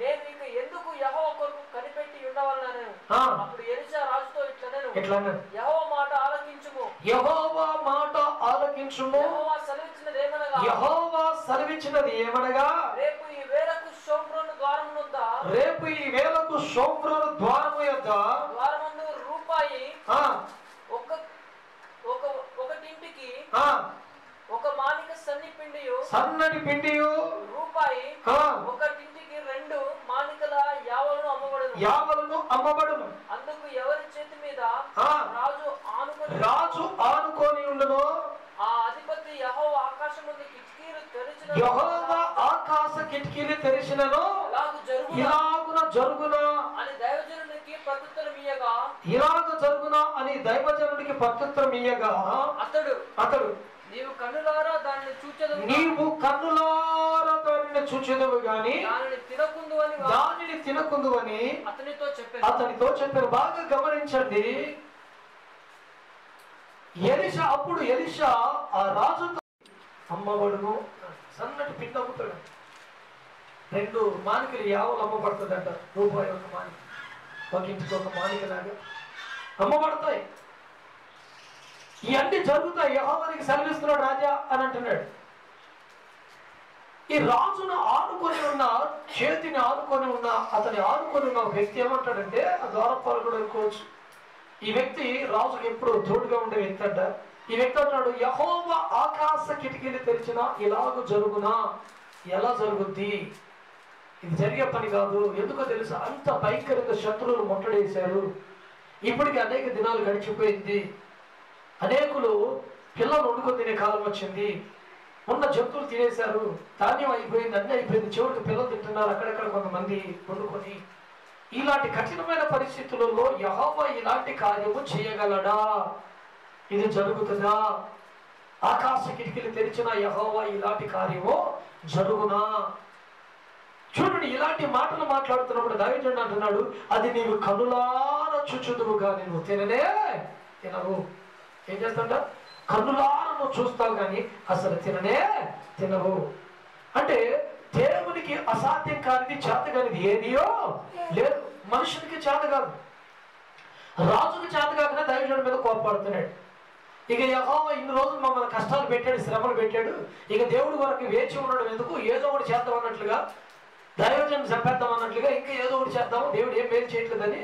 నేను ఇక ఎందుకు యెహోవా కొరకు కనిపెట్టి ఉండవలనను. అప్పుడు ఎలీషా రాజుతో ఇట్లనెను, యెహోవా మాట ఆలకించుము. యెహోవా మాట ఆలకించుము. యెహోవా సెలవిచ్చినది ఏమనగా రేపు ఈ వేళకు షోమ్రోను ద్వారము యొద్ద ద్వారమందు రూపాయి ఒకటింటికి ఒక మానిక సన్నటి పిండియు రూపాయి ఒకటింటికి 2 మానికల యావలను అమ్మబడును. అందుకు ఎవరి చేతి మీద రాజు ఆనుకొని ఉండును. ఆ అధిపతి యెహోవా ఆకాశముందు కిటికీలు తెరిచినను, యెహోవా ఆకాశ కిటికీలు తెరిచినను, ఇలాగున జరుగునా అని దైవజనునికి ప్రత్యుత్తరం ఇయ్యగా, అతడు నీవు కన్నులారా దానిని చూచెదవు గాని దానిని తినకుందు అని అతనితో చెప్పారు. బాగా గమనించండి. ఎలీషా ఆ రాజుతో అమ్మబడును, సన్నటి పిండి అమ్ముతాడు. 2 మానికలు యావలు అమ్మబడుతుందంట. రూపాయి ఒక మానిక, ఒక ఇంటికి ఒక మానికలాగా అమ్మబడతాయి. ఇవన్నీ జరుగుతాయి. యెహోవానికి సెలవిస్తున్నాడు రాజా అని అంటున్నాడు. ఈ రాజును ఆనుకొని ఉన్న, చేతిని ఆనుకొని ఉన్న, అతని ఆనుకొని ఉన్న వ్యక్తి ఏమంటాడంటే, ఆ ద్వారపాలకుడు అనుకోవచ్చు, ఈ వ్యక్తి రాజుకి ఎప్పుడు తోడుగా ఉండే వ్యక్తి అంట. ఈ వ్యక్తి అంటాడు, యెహోవా ఆకాశ కిటికీలు తెరిచినా ఇలాగ జరుగునా? ఎలా జరుగుద్ది? ఇది జరిగే పని కాదు. ఎందుకో తెలుసా? అంత భయంకరంగా శత్రువులు ముట్టడేశారు. ఇప్పటికి అనేక దినాలు గడిచిపోయింది. అనేకులు పిల్లలు వండుకొని తినే కాలం వచ్చింది. ఉన్న జంతువులు తినేశారు, ధాన్యం అయిపోయింది, అన్నీ అయిపోయింది. చివరికి పిల్లలు తింటున్నారు అక్కడక్కడ కొంతమంది వండుకొని. ఇలాంటి కఠినమైన పరిస్థితులలో యెహోవా ఇలాంటి కార్యము చేయగలడా? ఇది జరుగుతుందా? ఆకాశ కిటికీలు తెరిచిన యెహోవా ఇలాంటి కార్యము జరుగునా? చూడండి, ఇలాంటి మాటలు మాట్లాడుతున్నప్పుడు దైవజనుడు అంటున్నాడు, అది నీవు కన్నులారా చూచుదువు కానీ నువ్వు తినవు. ఏం చేస్తాంట? కన్నులారా నువ్వు చూస్తావు కానీ అసలు తినవు. అంటే దేవునికి అసాధ్యం కానిది, చేత కానిది ఏదియో లేదు. మనుషునికి చేత కాదు. రాజుకు చేత కాకుండా దైవజనుడి మీద కోపడుతున్నాడు. ఇక యెహోవా ఇన్ని రోజులు మమ్మల్ని కష్టాలు పెట్టాడు, శ్రమలు పెట్టాడు, ఇక దేవుడి వరకు వేచి ఉండడం ఎందుకు, ఏదో ఒకటి చేద్దాం అన్నట్లుగా, దైవజనుడు చంపేద్దాం అన్నట్లుగా, ఇంకా ఏదో ఒకటి చేద్దాము, దేవుడు ఏం మేలు చేయట్లేదని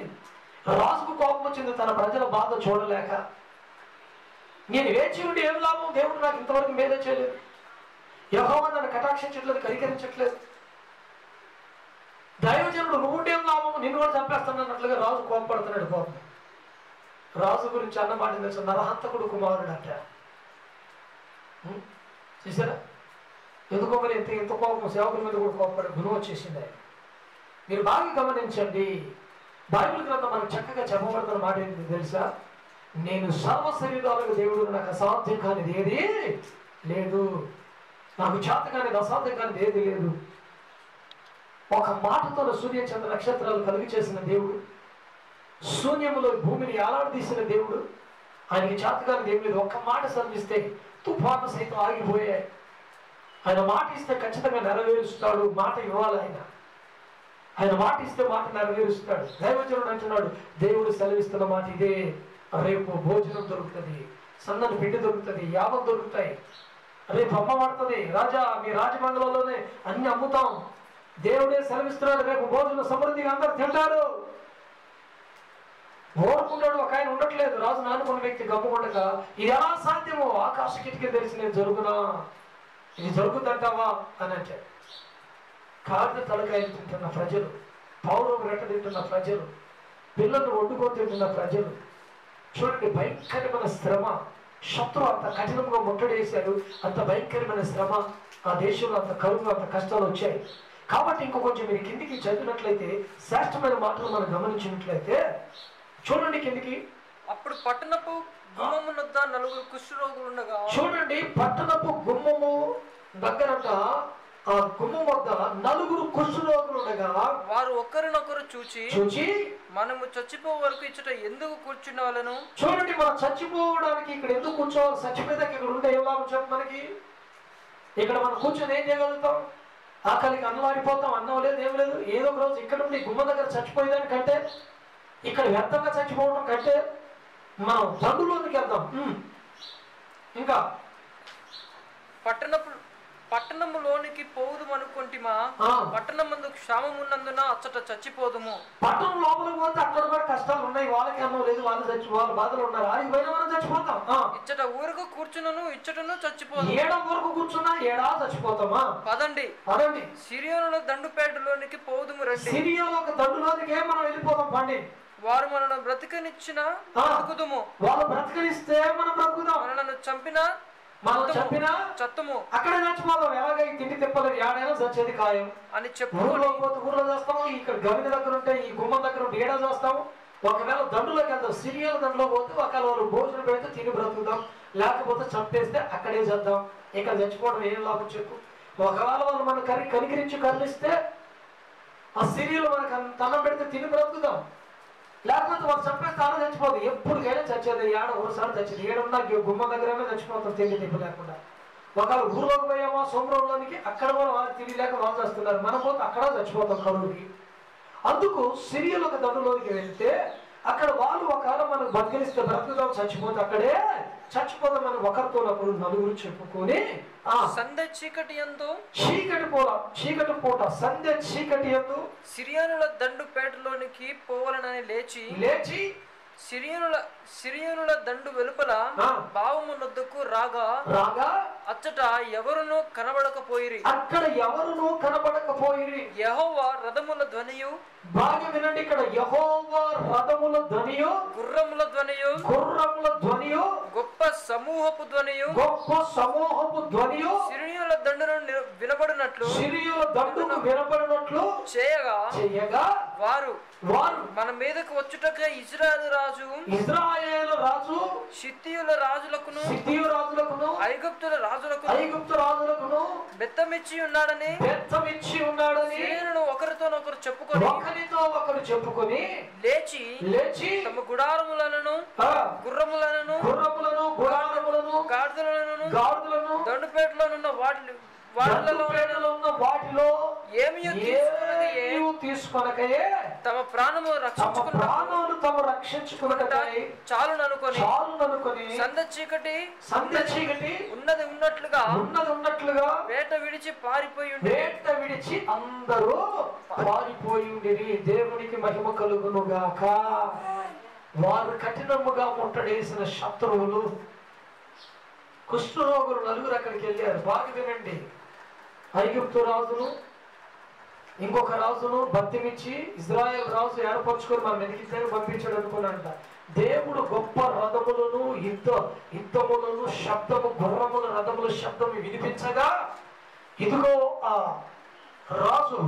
రాజుకు కోపం వచ్చింది. తన ప్రజల బాధ చూడలేక, నేను వేచి ఉండి ఏం లాభం, దేవుడు నాకు ఇంతవరకు మేలే చేయలేదు, యెహోవా నన్ను కటాక్షించట్లేదు, కనికరించట్లేదు, దైవజనుడు నువ్వు ఏం లాభం, నిన్ను కూడా చంపేస్తాను అన్నట్లుగా రాజు కోపడుతున్నాడు. కోపం రాజు గురించి అన్న మాట తెలుసు, నరహంతకుడు కుమారుడు అంట. చూసారా ఎందుకో మరి ఇంత కోపం సేవకుల మీద కూడా కోపపడే గుణం వచ్చేసింది ఆయన. మీరు బాగా గమనించండి, బైబిల్ గ్రంథం మనకు చక్కగా చెప్పబడుతున్న మాట ఏంటి తెలుసా? నేను సర్వ శరీరాలకు దేవుడు, నాకు అసాధ్యం కానిది ఏది లేదు, నాకు చేత కానిది అసాధ్యం కానిది ఏది లేదు. ఒక మాటతో సూర్య చంద్ర నక్షత్రాలు కలిగి చేసిన దేవుడు, శూన్యములో భూమిని ఏలాడదీసిన దేవుడు, ఆయనకి చేతగాని దేవుడు లేదు. ఒక్క మాట శ్రమిస్తే తుఫాను సైతం ఆగిపోయాయి. ఆయన మాట ఇస్తే ఖచ్చితంగా నెరవేరుస్తాడు. మాట ఇవ్వాలి ఆయన మాట ఇస్తే మాట నెరవేరుస్తాడు. దైవజనుడు అంటున్నాడు, దేవుడు సెలవిస్తున్న మాట ఇదే, రేపు భోజనం దొరుకుతుంది, సన్నని పిండి దొరుకుతుంది, యావం దొరుకుతాయి, రేపు అమ్మ పడుతుంది, రాజా మీ రాజమంగళంలోనే అన్ని అమ్ముతాం, దేవుడే సెలవిస్తున్నాడు, రేపు భోజనం సమృద్ధిగా అందరు తింటారు. ఓరుకున్నాడు. ఒక ఆయన ఉండట్లేదు, రాజు నానుకున్న వ్యక్తి గమ్ముకుండగా, ఇది ఎలా సాధ్యమో, ఆకాశ కిటికీ తెలిసి నేను జరుగునా, ఇది జరుగుతుంటావా అని అంటే, కాళ్ళ తలకాయలు తింటున్న ప్రజలు, పౌరం రెట్ట తింటున్న ప్రజలు, పిల్లలు వండుకొని తింటున్న ప్రజలు, చూడండి భయంకరమైన శ్రమ, శత్రువు అంత కఠినంగా ముట్టడేశాడు, అంత భయంకరమైన శ్రమ ఆ దేశంలో, అంత కరువు, అంత కష్టాలు వచ్చాయి. కాబట్టి ఇంకో కొంచెం మీరు కిందికి చదివినట్లయితే, శ్రేష్టమైన మాటలు మనం గమనించినట్లయితే చూడండి కిందికి, అప్పుడు పట్టణపు గుమ్మము వద్ద నలుగురు కుష్ఠరోగులు ఉండగా, చూడండి పట్టణపు గుమ్మము దగ్గరట, ఆ గుమ్మం వద్ద నలుగురు కుష్ఠరోగులు ఉండగా, వారు ఒకరినొకరు చూచి మనము చచ్చిపో వరకు ఇచ్చట ఎందుకు కూర్చున్న వాళ్ళను. చూడండి, మనం చచ్చిపోవడానికి ఇక్కడ ఎందుకు కూర్చోవాలి, చచ్చిపోయేదాకా ఇక్కడ ఉంటే ఏం లాభం చెప్పు మనకి. ఇక్కడ మనం కూర్చొని ఏం చేయగలుగుతాం? ఆకలికి అన్నలాడిపోతాం, అన్నం లేదు, ఏం లేదు. ఏదో ఒక రోజు ఇక్కడ ఉండి గుమ్మ దగ్గర చచ్చిపోయేదానికంటే, ఇక్కడ వ్యర్థంగా చచ్చిపోవడం కంటే మనం దండులోనికి వెళ్దాం. ఇంకా పట్టణములోనికి పోదు అనుకుంటిమా, పట్టణం ముందు క్షామం ఉన్నందున అచ్చట చచ్చిపోదుము. పట్టణం లోపలికి పోతే అక్కడ కూడా కష్టాలు ఉన్నాయి, వాళ్ళకి అన్నం లేదు, వాళ్ళ బాధలు ఉన్నారు, ఆడికి పోయినా మనం చచ్చిపోతాం. ఇచ్చట ఊరుకు కూర్చున్నను ఇచ్చటను చచ్చిపోదు. ఏడ ఊరుకు కూర్చున్నా ఏడా చచ్చిపోతామా. పదండి సిరియోనుల దండుపేటలోనికి పోదుము రండి. సిరియాలో ఒక దండులోనికి మనం వెళ్ళిపోతాం పండి. వారు మనను బ్రతికనిచ్చిన బ్రతుకుదుము, వాళ్ళు బ్రతికనిస్తే మనం బ్రతుకుదాం, మనల్ని చంపినా మనం చంపినా చత్తము, అక్కడ చచ్చిపోదాం. ఎలాగై తిండి తిప్పలేదు, ఏడైనా చచ్చేది ఖాయం అని చెప్పు. ఊర్లో పోతే ఊర్లో చేస్తాము, ఇక్కడ గవిని దగ్గర ఉంటే ఈ గుమ్మం దగ్గర ఉంటే ఏడా చేస్తాము. ఒకవేళ దండులోకి వెళ్తాం, సిరియాల దండులో పోతే ఒకవేళ వాళ్ళు భోజనం పెడితే తిని బ్రతుకుదాం, లేకపోతే చంపేస్తే అక్కడే చేద్దాం. ఇక్కడ చచ్చిపోవడం ఏం లాభం చెప్పు. ఒకవేళ వాళ్ళు మన కనికరించి కరుణిస్తే ఆ సిరియాలు మనకు అన్నం పెడితే తిని బ్రతుకుదాం, లేకపోతే వాళ్ళు చంపేస్తే ఆడ చచ్చిపోదు. ఎప్పటికైనా చచ్చేది, ఏడ ఒకసారి చచ్చేది, ఏడున్నా గుమ్మ దగ్గరైనా చచ్చిపోతాం తిండి తిప్పి లేకుండా. ఒకవేళ ఊర్లోకి పోయామా సోమరంలోనికి, అక్కడ కూడా వాళ్ళు తిండి లేక వాళ్ళు చేస్తున్నారు, మనం పోతే అక్కడ చచ్చిపోతాం కరువుకి. అందుకు సిరియల్ ఒక దండులోకి వెళ్తే అక్కడ వాళ్ళు ఒకవేళ మనకు బతికిస్తే బ్రతుకుదాం, చచ్చిపోతే అక్కడే చచ్చిపోదాం అని ఒకరితో ఒకరు నలుగురు చెప్పుకొని, సంధ్య చీకటి యందు చీకటి పూట సంధ్య చీకటి యందు సిరియానుల దండు పేటలోనికి పోవాలని లేచి సిరియానుల దండు వెలుపల భావము నొద్దకు రాగా అచ్చట ఎవరునూ కనబడకపోయిరి. అక్కడ ఎవరునూ కనబడకపోయిరి. యెహోవా రథముల ధ్వనియు, బాగా వినండి, ఇక్కడ యెహోవా రథముల ధ్వనియు, గుర్రముల ధ్వనియు, గుర్రముల ధ్వనియు, గొప్ప సమూహపు ధ్వనియు, గొప్ప సమూహపు ధ్వనియు, సిరియనుల దండును వినబడినట్లు, సిరియుల దండుకు వినబడినట్లు చేయగా వారు వారు మన మీదకు వచ్చుటకై ఇశ్రాయేలు రాజు, ఇశ్రాయేలు రాజు, సిత్తియుల రాజులకును, సిద్ధియు రాజులకును, ఐగుప్తుల రాజులకును, ఐగుప్తు రాజులకును బెత్తమిచ్చి ఉన్నాడని, బెత్తమిచ్చి ఉన్నాడని సిరియనులు ఒకరితోనొకరు చెప్పుకొని, ఒకరితో ఒకరు చెప్పుకొని లేచి లేచి తమ గుడారములను, గుర్రములను, గుర్రములను, గుడారములను, గాడిదలను, గాడిదలను, దండుపేటలోనున్న దండుపేటలో ఉన్న వాటిలో ఏమీ తీసుకొనకయే తమ ప్రాణము రక్షించుకున్నకై చాలుననుకొని సంద చీకటి ఉన్నది ఉన్నట్లుగా వేట విడిచి పారిపోయి అందరూ పారిపోయి దేవునికి మహిమ కలుగునుగాక. వారు కఠినముగా ముట్టడేసిన శత్రువులు కుష్ఠరోగులు నలుగురు అక్కడికి వెళ్ళారు. బాగా వినండి. ఐగుప్తు రాజును, ఇంకొక రాజును బతిమిచ్చి ఇజ్రాయెల్ రాజు ఏర్పరచుకొని మన వెతికితే పంపించాడు అనుకున్నాడంట. దేవుడు గొప్ప రథములను, యుద్ధములను, శబ్దము, గుర్రముల రథముల శబ్దము వినిపించగా ఇదిగో ఆ రాజు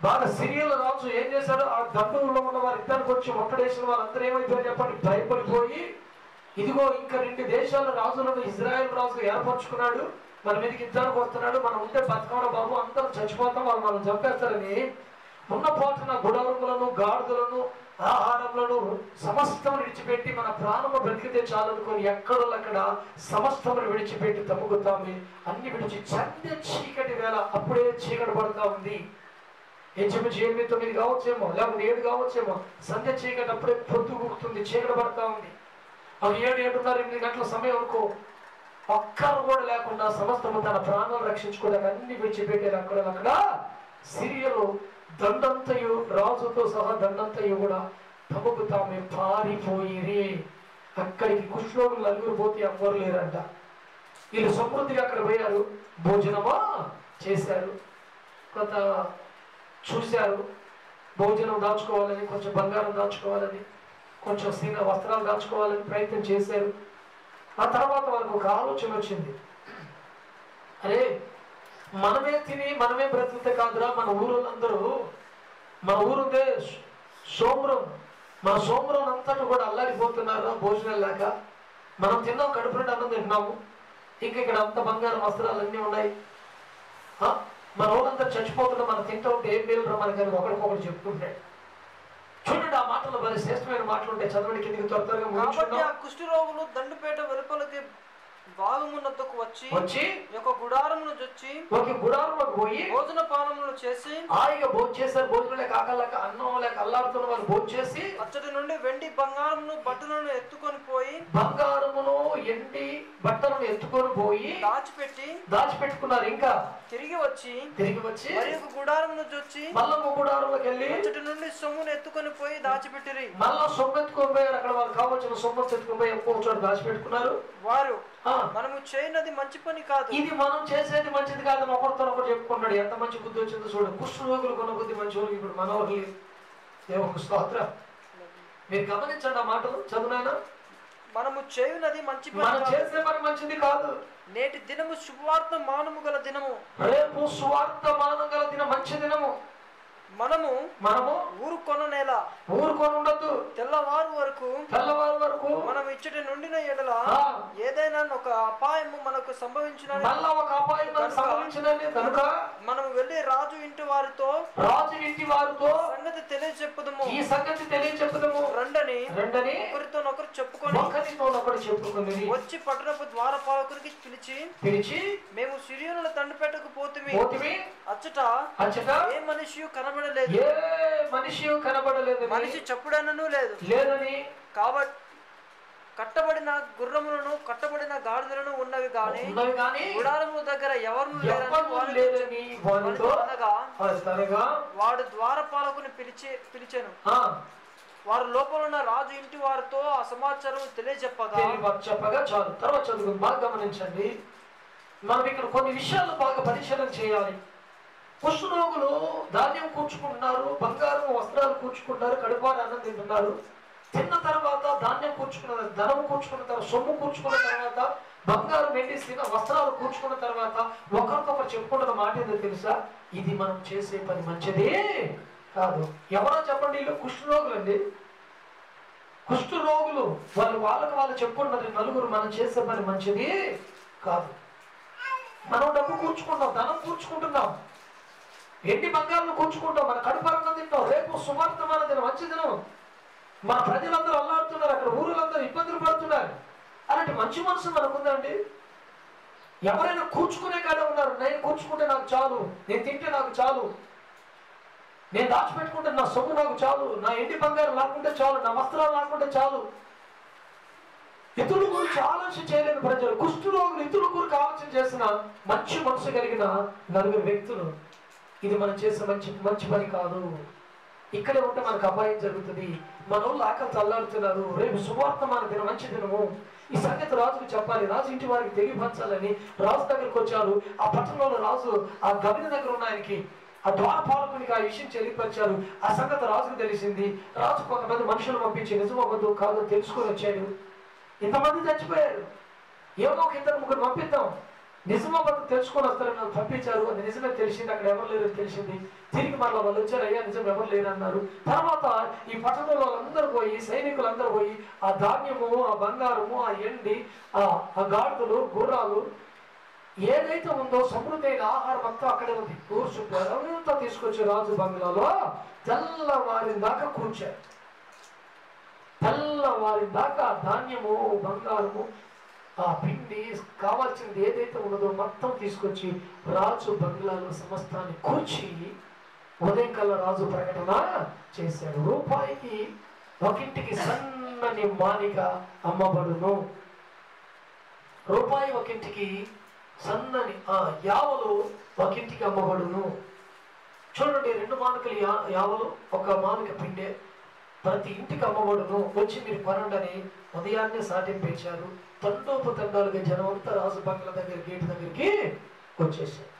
బాగా సిరియల్ రాజు ఏం చేశాడు, ఆ దండులో ఉన్న వారి ఇద్దరికి వచ్చి ఒక్కడేసిన వాళ్ళందరూ ఏమైపోయారు చెప్పండి, భయపడిపోయి ఇదిగో ఇంకా 2 దేశాల రాజులను ఇజ్రాయెల్ రాజు ఏర్పరచుకున్నాడు, మన మీదకి యుద్ధానికి వస్తున్నాడు, మనం ఉంటే బతకమరా బాబు, అందరం చచ్చిపోతాం, వాళ్ళు మనం చంపేస్తారని ఉన్న పోటున గుడారములను, గాడిదలను, ఆహారములను సమస్తము విడిచిపెట్టి మన ప్రాణము బ్రతికితే చాలనుకొని ఎక్కడోళ్ళక్కడ సమస్తమును విడిచిపెట్టి తమ్ముకుతామే అన్ని విడిచి చందే చీకటి వేళ అప్పుడే చీకటి పడుతూ ఉంది. ఇంచుమించు 8, 9 కావచ్చేమో, లేకపోతే 7 కావచ్చేమో. సంధ్య చీకటి అప్పుడే పొద్దుగుతుంది, చీకటి పడుతూ ఉంది. అవి 7, 7:30, 8 గంటల సమయం అనుకో. ఒక్కరు కూడా లేకుండా సమస్తము తన ప్రాణాలు రక్షించుకోవడానికి అన్ని విడిచిపెట్టారు. అక్కడ సిరియలు దండంతయు, రాజుతో సహా దండంతయు కూడా తమకు తామే పారిపోయిరి. అక్కడికి కుష్ఠరోగులు నలుగురు పోతే ఎవ్వరు లేరంట. వీళ్ళు సమృద్ధిగా అక్కడ పోయారు, భోజనమా చేశారు, కొంత చూశారు, భోజనం దాచుకోవాలని, కొంచెం బంగారం దాచుకోవాలని, కొంచెం సీన వస్త్రాలు దాచుకోవాలని ప్రయత్నం చేశారు. ఆ తర్వాత వాళ్ళకు ఒక ఆలోచన వచ్చింది, అరే మనమే తిని మనమే బ్రతికితే కాదురా, మన ఊరోళ్ళందరూ, మన ఊరుందే సోమరం, మన సోమరం అంతటా కూడా అల్లాడిపోతున్నారు భోజనం లేక. మనం తిన్నాం, కడుపు నుండి అన్నం తింటున్నాము, ఇంకా ఇక్కడ అంత బంగారం వస్త్రాలు అన్నీ ఉన్నాయి, మన ఊళ్ళంతా చచ్చిపోతున్నాం, మనం తింటూ ఉంటే ఏం మేలురా మనకని ఒకరికొకరు చెప్పుకుంటాడు. చూడండి, ఆ మాటలు మరి శ్రేష్టమైన మాటలు ఉంటాయి. చదవండి కిందికి త్వరగా. కాబట్టి ఆ కుష్ఠరోగులు దండుపేట వెలుపలకి భాగమునద్దకు వచ్చి ఒక గుడారమును జొచ్చి ఒక గుడారంలోకి పోయి భోజన పానములు చేసి హాయిగా భోజనం చేశారు. భోజనం లేక ఆకలేక అన్నం లేక అల్లాడుతున్న వారు భోజనం చేసి అచ్చటి నుండి వెండి బంగారమును బట్టలను ఎత్తుకొని పోయి, బంగారమును ఎండి బట్టలను ఎత్తుకొని పోయి దాచిపెట్టుకున్నారు. ఇంకా తిరిగి వచ్చి మరి ఒక గుడారమును జొచ్చి మళ్ళా గుడారంలోకి వెళ్ళి అచ్చటి నుండి సొమ్మును ఎత్తుకొని పోయి దాచిపెట్టిరి. మళ్ళా సొమ్ము ఎత్తుకొని పోయారు. అక్కడ వాళ్ళు కావాల్సిన సొమ్ము ఎత్తుకొని పోయి ఎక్కువ చోట దాచిపెట్టుకున్నారు. వారు మనము చేయనది మంచి పని కాదు, ఇది మనం చేసేది మంచిది కాదని ఒకరితో ఒకరు చెప్పుకున్నాడు. ఎంత మంచి బుద్ధి వచ్చిందో చూడండి. కుష్ఠరోగులు కొన్న బుద్ధి మంచి వాళ్ళకి ఇప్పుడు మనవరు దేవునికి స్తోత్రం. మీరు గమనించండి ఆ మాటలు, చదువునైనా. మనము చేయునది మంచి పని, మనం చేసే పని మంచిది కాదు. నేటి దినము శుభవార్త మానము గల దినము, రేపు సువార్త మానం గల దినం, మంచి దినము. మనము ఊరు కొని ఉండద్దు. తెల్లవారు వరకు మనం ఇచ్చటి నుండిన ఎడల ఏదైనా ఒక అపాయము మనకు సంభవించినది కనుక మనం వెళ్ళి రాజు ఇంటి వారితో సంగతి తెలియచెప్పుదము. ఈ సంగతి తెలియచెప్పుదము రండని ఒకరితోనొకరు చెప్పుకొని వచ్చి పట్టణపు ద్వారపాలకునికి పిలిచి మేము సిరియనుల దండుపేటకు పోతిమి. అచ్చట ఏ మనిషి కనబడలేదు, మనిషి చెప్పుడనను లేదని. కాబట్టి కట్టబడిన గుర్రములను, కట్టబడిన గాడిదలను ఉన్నవి గాని గుడారము దగ్గర ఎవరు లేరని వాడు ద్వారపాలకుని పిలిచెను. వారు లోపల ఉన్న రాజు ఇంటి వారితో ఆ సమాచారం తెలియజెప్పగా చాలు. తర్వాత చదువు బాగా గమనించండి. మనం ఇక్కడ కొన్ని విషయాలు బాగా పరిశీలన చేయాలి. కుష్ఠరోగులు ధాన్యం కూర్చుకుంటున్నారు, బంగారం వస్త్రాలు కూర్చుకుంటున్నారు, కడుపారు అన్నం తింటున్నారు. తిన్న తర్వాత ధాన్యం కూర్చుకున్న, ధనం కూర్చుకున్న తర్వాత, సొమ్ము కూర్చుకున్న తర్వాత, బంగారం వెండి వస్త్రాలు కూర్చుకున్న తర్వాత ఒకరికొకరు చెప్పుకుంటున్న మాట ఏదో తెలుసా? ఇది మనం చేసే పని మంచిదే కాదు. ఎవరో చెప్పండి, వీళ్ళు కుష్ఠరోగులండి. కుష్ఠరోగులు వాళ్ళు చెప్పుకుంటున్నారు, నలుగురు మనం చేసే పని మంచిది కాదు. మనం డబ్బు కూర్చుకుంటాం, ధనం కూర్చుకుంటున్నాం, ఎండి బంగారం కూర్చుకుంటాం, మన కడుపారన్నం తింటాం. రేపు సువార్తమాన దినం, మంచి దినం. మన ప్రజలందరూ అల్లాడుతున్నారు, అక్కడ ఊరులందరూ ఇబ్బందులు పడుతున్నారు. అలాంటి మంచి మనసు మనకుందండి. ఎవరైనా కూర్చుకునే కాడ ఉన్నారు, నేను కూర్చుకుంటే నాకు చాలు, నేను తింటే నాకు చాలు, నేను దాచిపెట్టుకుంటే నా సొమ్ము నాకు చాలు, నా ఎండి బంగారం లేకుంటే చాలు, నా వస్త్రాలు లేకుంటే చాలు. ఇతరుల గురించి ఆలోచన చేయలేని ప్రజలు, కుష్ఠరోగులు ఇతరుల గురించి ఆలోచన చేసిన మంచి మనసు కలిగిన నలుగురు వ్యక్తులు. ఇది మనం చేసే మంచి పని కాదు. ఇక్కడే ఉంటే మనకు అపాయం జరుగుతుంది. మన వాళ్ళు ఆకలితో అల్లాడుతున్నారు. రేపు సువార్తమాన దినం, మంచి దినము. ఈ సంగతి రాజుకు చెప్పాలి, రాజు ఇంటి వారికి తెలియపరచాలని రాజు దగ్గరికి వచ్చారు. ఆ పట్టణంలో రాజు ఆ గవిని దగ్గర ఉన్న ఆయనకి, ఆ ద్వారపాలకునికి ఆ విషయం తెలియపరిచారు. ఆ సంగతి రాజుకు తెలిసింది. రాజు కొంతమంది మనుషులు పంపించి నిజమవ్వదు కాదు తెలుసుకొని వచ్చాడు. ఇంతమంది చచ్చిపోయారు, ఏమో ఒక ఇద్దరు ముగ్గురు పంపిద్దాం, నిజమవ్వదు తెలుసుకొని వస్తారని నాకు పంపించారు. అది నిజమే తెలిసింది, అక్కడ ఎవరు లేరు తెలిసింది. తిరిగి మరలా వాళ్ళు వచ్చారు, అయ్యా నిజం ఎవరు లేరు అన్నారు. తర్వాత ఈ పట్టణంలో వాళ్ళందరూ పోయి, సైనికులందరూ పోయి ఆ ధాన్యము, ఆ బంగారము, ఆ ఎండి, ఆ గాడిదలు, గుర్రాలు ఏదైతే ఉందో సమృద్ధి అయిన ఆహారం అంతా అక్కడే ఉంది. కూర్చుంటారు, అంతా తీసుకొచ్చి రాజు బంగ్లాలో తెల్లవారిన దాకా కూర్చారు. తెల్లవారిన దాకా ధాన్యము, బంగారము, ఆ పిండి, కావాల్సింది ఏదైతే ఉన్నదో మొత్తం తీసుకొచ్చి రాజు బంగ్లాలో సమస్తాన్ని కూర్చి ఉదయం కల్లా రాజు ప్రకటన చేశాడు. రూపాయికి ఒకింటికి సన్నని మానిక అమ్మబడును. రూపాయి ఒకింటికి సన్నని యావలు ఒకింటికి అమ్మబడును. చూడండి, 2 మానికలు యావలు, ఒక మానిక పిండే ప్రతి ఇంటికి అమ్మబడును. వచ్చి మీరు కొనండని ఉదయాన్నే సాటింపేశారు. తండోపు తండాలుగా జనం అంతా రాజు బంగ్లా దగ్గర గేటు దగ్గరికి వచ్చేసారు.